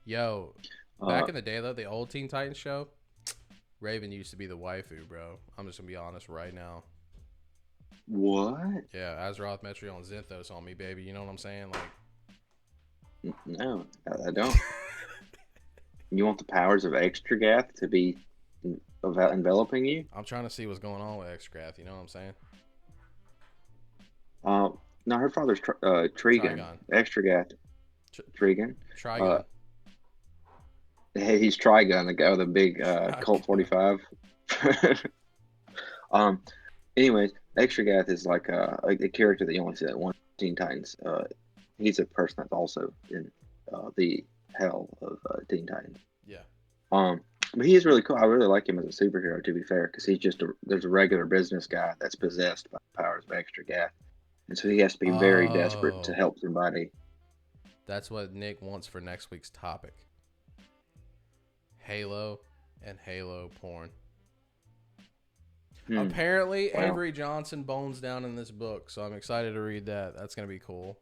Yo, back in the day though, the old Teen Titans show, Raven used to be the waifu, bro. I'm just gonna be honest right now. What? Yeah, Azeroth, Metreon, and Zinthos on me, baby. You know what I'm saying? Like, no, I don't. You want the powers of Extragath to be enveloping you? I'm trying to see what's going on with Extragath. You know what I'm saying? No, her father's Trigon. Extragath. Trigon. Trigon. Hey, he's Trigon, the guy with a big Colt 45. Anyways, Extragath is like a character that you only see that one Teen Titans. He's a person that's also in the hell of Teen Titans. Yeah. But he is really cool. I really like him as a superhero, to be fair, because he's just there's a regular business guy that's possessed by the powers of Extragath, and so he has to be very desperate to help somebody. That's what Nick wants for next week's topic. Halo and Halo porn. Apparently, Avery Johnson bones down in this book, so I'm excited to read that. That's going to be cool.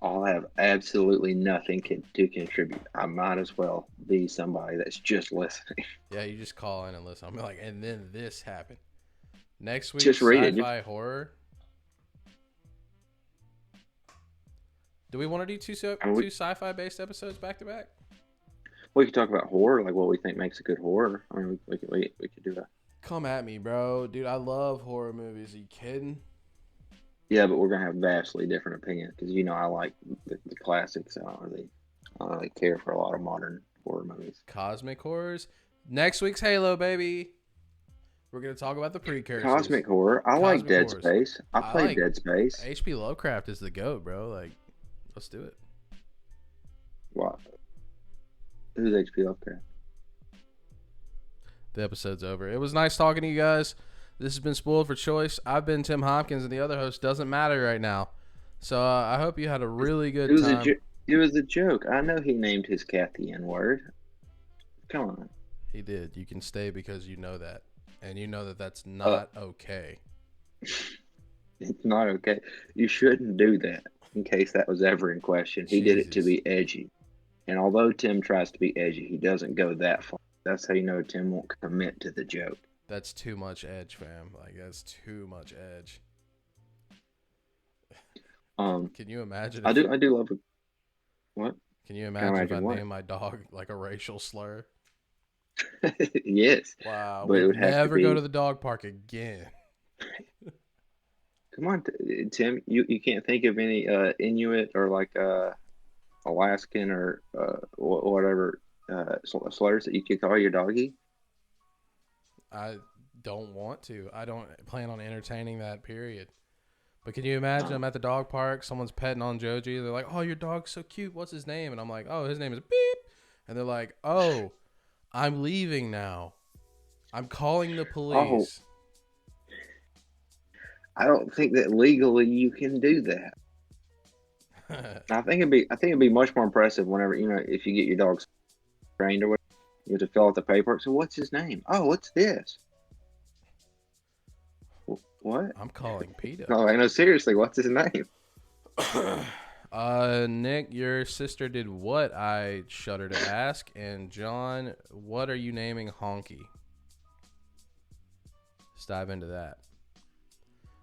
I'll have absolutely nothing to contribute. I might as well be somebody that's just listening. Yeah, you just call in and listen. I'm like, and then this happened. Next week, Just read it. Sci Fi horror. Do we want to do I mean, two sci-fi based episodes back to back? we could talk about horror, like what we think makes a good horror. I mean, we could do that. Come at me, bro. Dude, I love horror movies. Are you kidding? Yeah, but we're gonna have vastly different opinions because I like the classics. I don't really care for a lot of modern horror movies. Cosmic horrors. Next week's Halo, baby. We're gonna talk about the precursors. Cosmic horror. I like Cosmic Dead horrors. Space. I I played like Dead Space. H.P. Lovecraft is the GOAT, bro. Like, let's do it. What? Who's H.P. Lovecraft? The episode's over. It was nice talking to you guys. This has been Spoiled for Choice. I've been Tim Hopkins, and the other host doesn't matter right now. So I hope you had a really good time. It was a joke. I know he named his cat the N-word. Come on. He did. You can stay because you know that. And you know that that's not okay. It's not okay. You shouldn't do that in case that was ever in question. He did it to be edgy. And although Tim tries to be edgy, he doesn't go that far. That's how you know Tim won't commit to the joke. That's too much edge, fam. Like, that's too much edge. Can you imagine? I do love it. What? Can you imagine if I named my dog like a racial slur? Yes. Wow. We'd never go to the dog park again. Come on, Tim. You can't think of any Inuit or like Alaskan or whatever slurs that you could call your doggy? I don't want to. I don't plan on entertaining that, period. But can you imagine I'm at the dog park, someone's petting on Joji, they're like, oh, your dog's so cute, what's his name? And I'm like, oh, his name is Beep. And they're like, oh, I'm leaving now. I'm calling the police. Oh, I don't think that legally you can do that. I think it'd be much more impressive whenever, if you get your dog trained or whatever, you have to fill out the paperwork. So what's his name? Oh, what's this? What? I'm calling PETA. No, seriously, what's his name? Nick, your sister did what? I shudder to ask. And John, what are you naming Honky? Let's dive into that.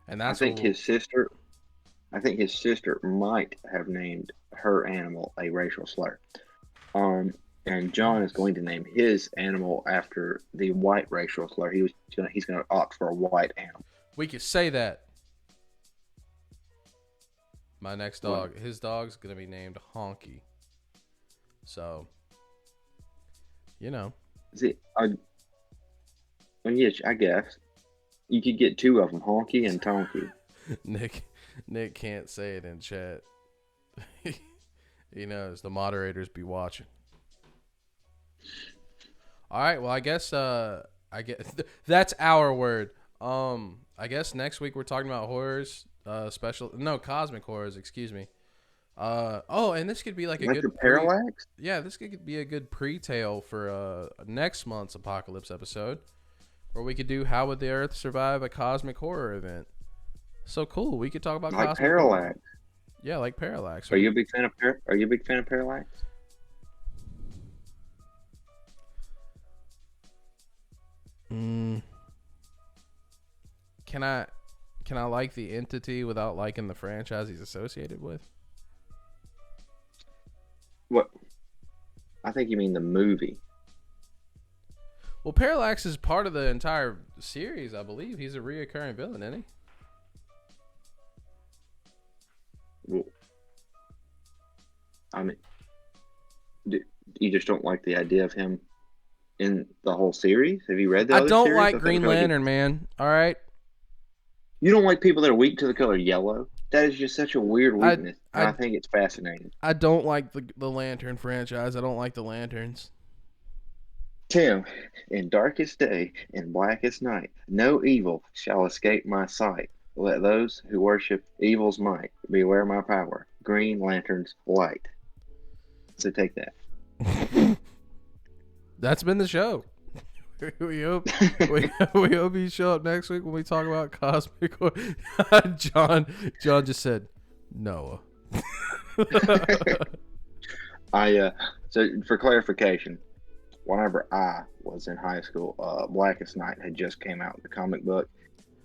And that's I think his sister might have named her animal a racial slur. And John is going to name his animal after the white racial slur. He's going to opt for a white animal. We could say that. My next dog, his dog's going to be named Honky. So, See, yes, I guess. You could get two of them, Honky and Tonky. Nick can't say it in chat. He knows the moderators be watching. All right, well, I guess that's our word. I guess next week we're talking about horrors, cosmic horrors, excuse me. And this could be like a good parallax. This could be a good pre-tale for next month's apocalypse episode, where we could do how would the Earth survive a cosmic horror event. So cool, we could talk about like cosmic parallax. Horror. Yeah, like parallax. Are you a big fan of parallax? Can I like the entity without liking the franchise he's associated with? What? I think you mean the movie. Well, Parallax is part of the entire series, I believe. He's a reoccurring villain, isn't he? Well, I mean, you just don't like the idea of him in the whole series? Have you read the other series? I don't like Green Lantern, man. All right. You don't like people that are weak to the color yellow? That is just such a weird weakness. I think it's fascinating. I don't like the Lantern franchise. I don't like the Lanterns. Tim, in darkest day, in blackest night, no evil shall escape my sight. Let those who worship evil's might beware my power. Green Lantern's light. So take that. That's been the show. We hope you show up next week when we talk about cosmic. John just said Noah. So for clarification, whenever I was in high school, Blackest Night had just came out, the comic book.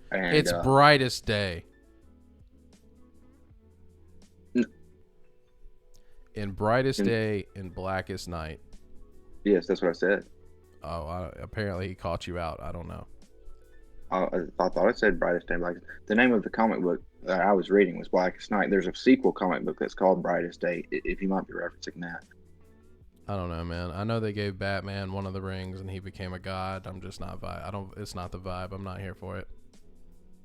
And, it's Brightest Day. In brightest day, in blackest night. Yes, that's what I said. Oh, apparently he caught you out. I don't know. I thought it said Brightest Day and Blackest. The name of the comic book that I was reading was Blackest Night. There's a sequel comic book that's called Brightest Day. If you might be referencing that. I don't know, man. I know they gave Batman one of the rings and he became a god. I'm just not vibe. It's not the vibe. I'm not here for it.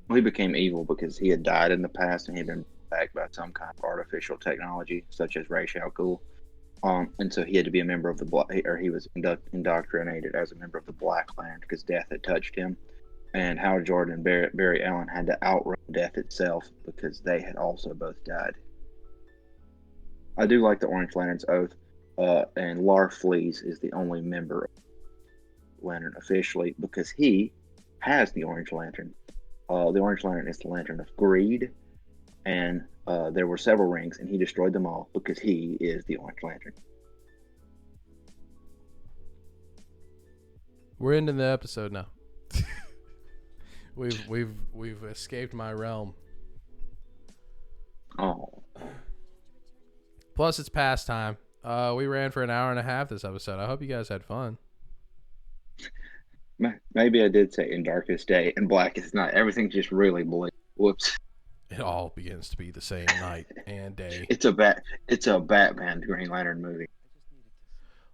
Well, he became evil because he had died in the past and he'd been back by some kind of artificial technology, such as Ra's al Ghul. And so he had to be a member of the Black, or he was indoctrinated as a member of the Black Lantern because death had touched him. And Howard Jordan and Barry Allen had to outrun death itself because they had also both died. I do like the Orange Lantern's oath, and Larfleeze is the only member of Lantern officially because he has the Orange Lantern. The Orange Lantern is the Lantern of Greed, and there were several rings, and he destroyed them all because he is the Orange Lantern. We're ending the episode now. We've escaped my realm. Oh. Plus, it's past time. We ran for an hour and a half this episode. I hope you guys had fun. Maybe I did say in darkest day and blackest night. Everything's just really bleak. Whoops. It all begins to be the same night and day. It's a Batman Green Lantern movie.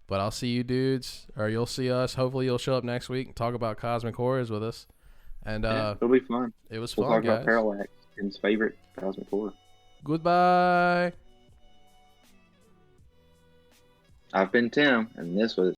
But I'll see you dudes, or you'll see us. Hopefully you'll show up next week and talk about Cosmic Horrors with us. And it'll be fun. It was we'll fun, talk guys. about Parallax, his favorite Cosmic Horror. Goodbye. I've been Tim, and this was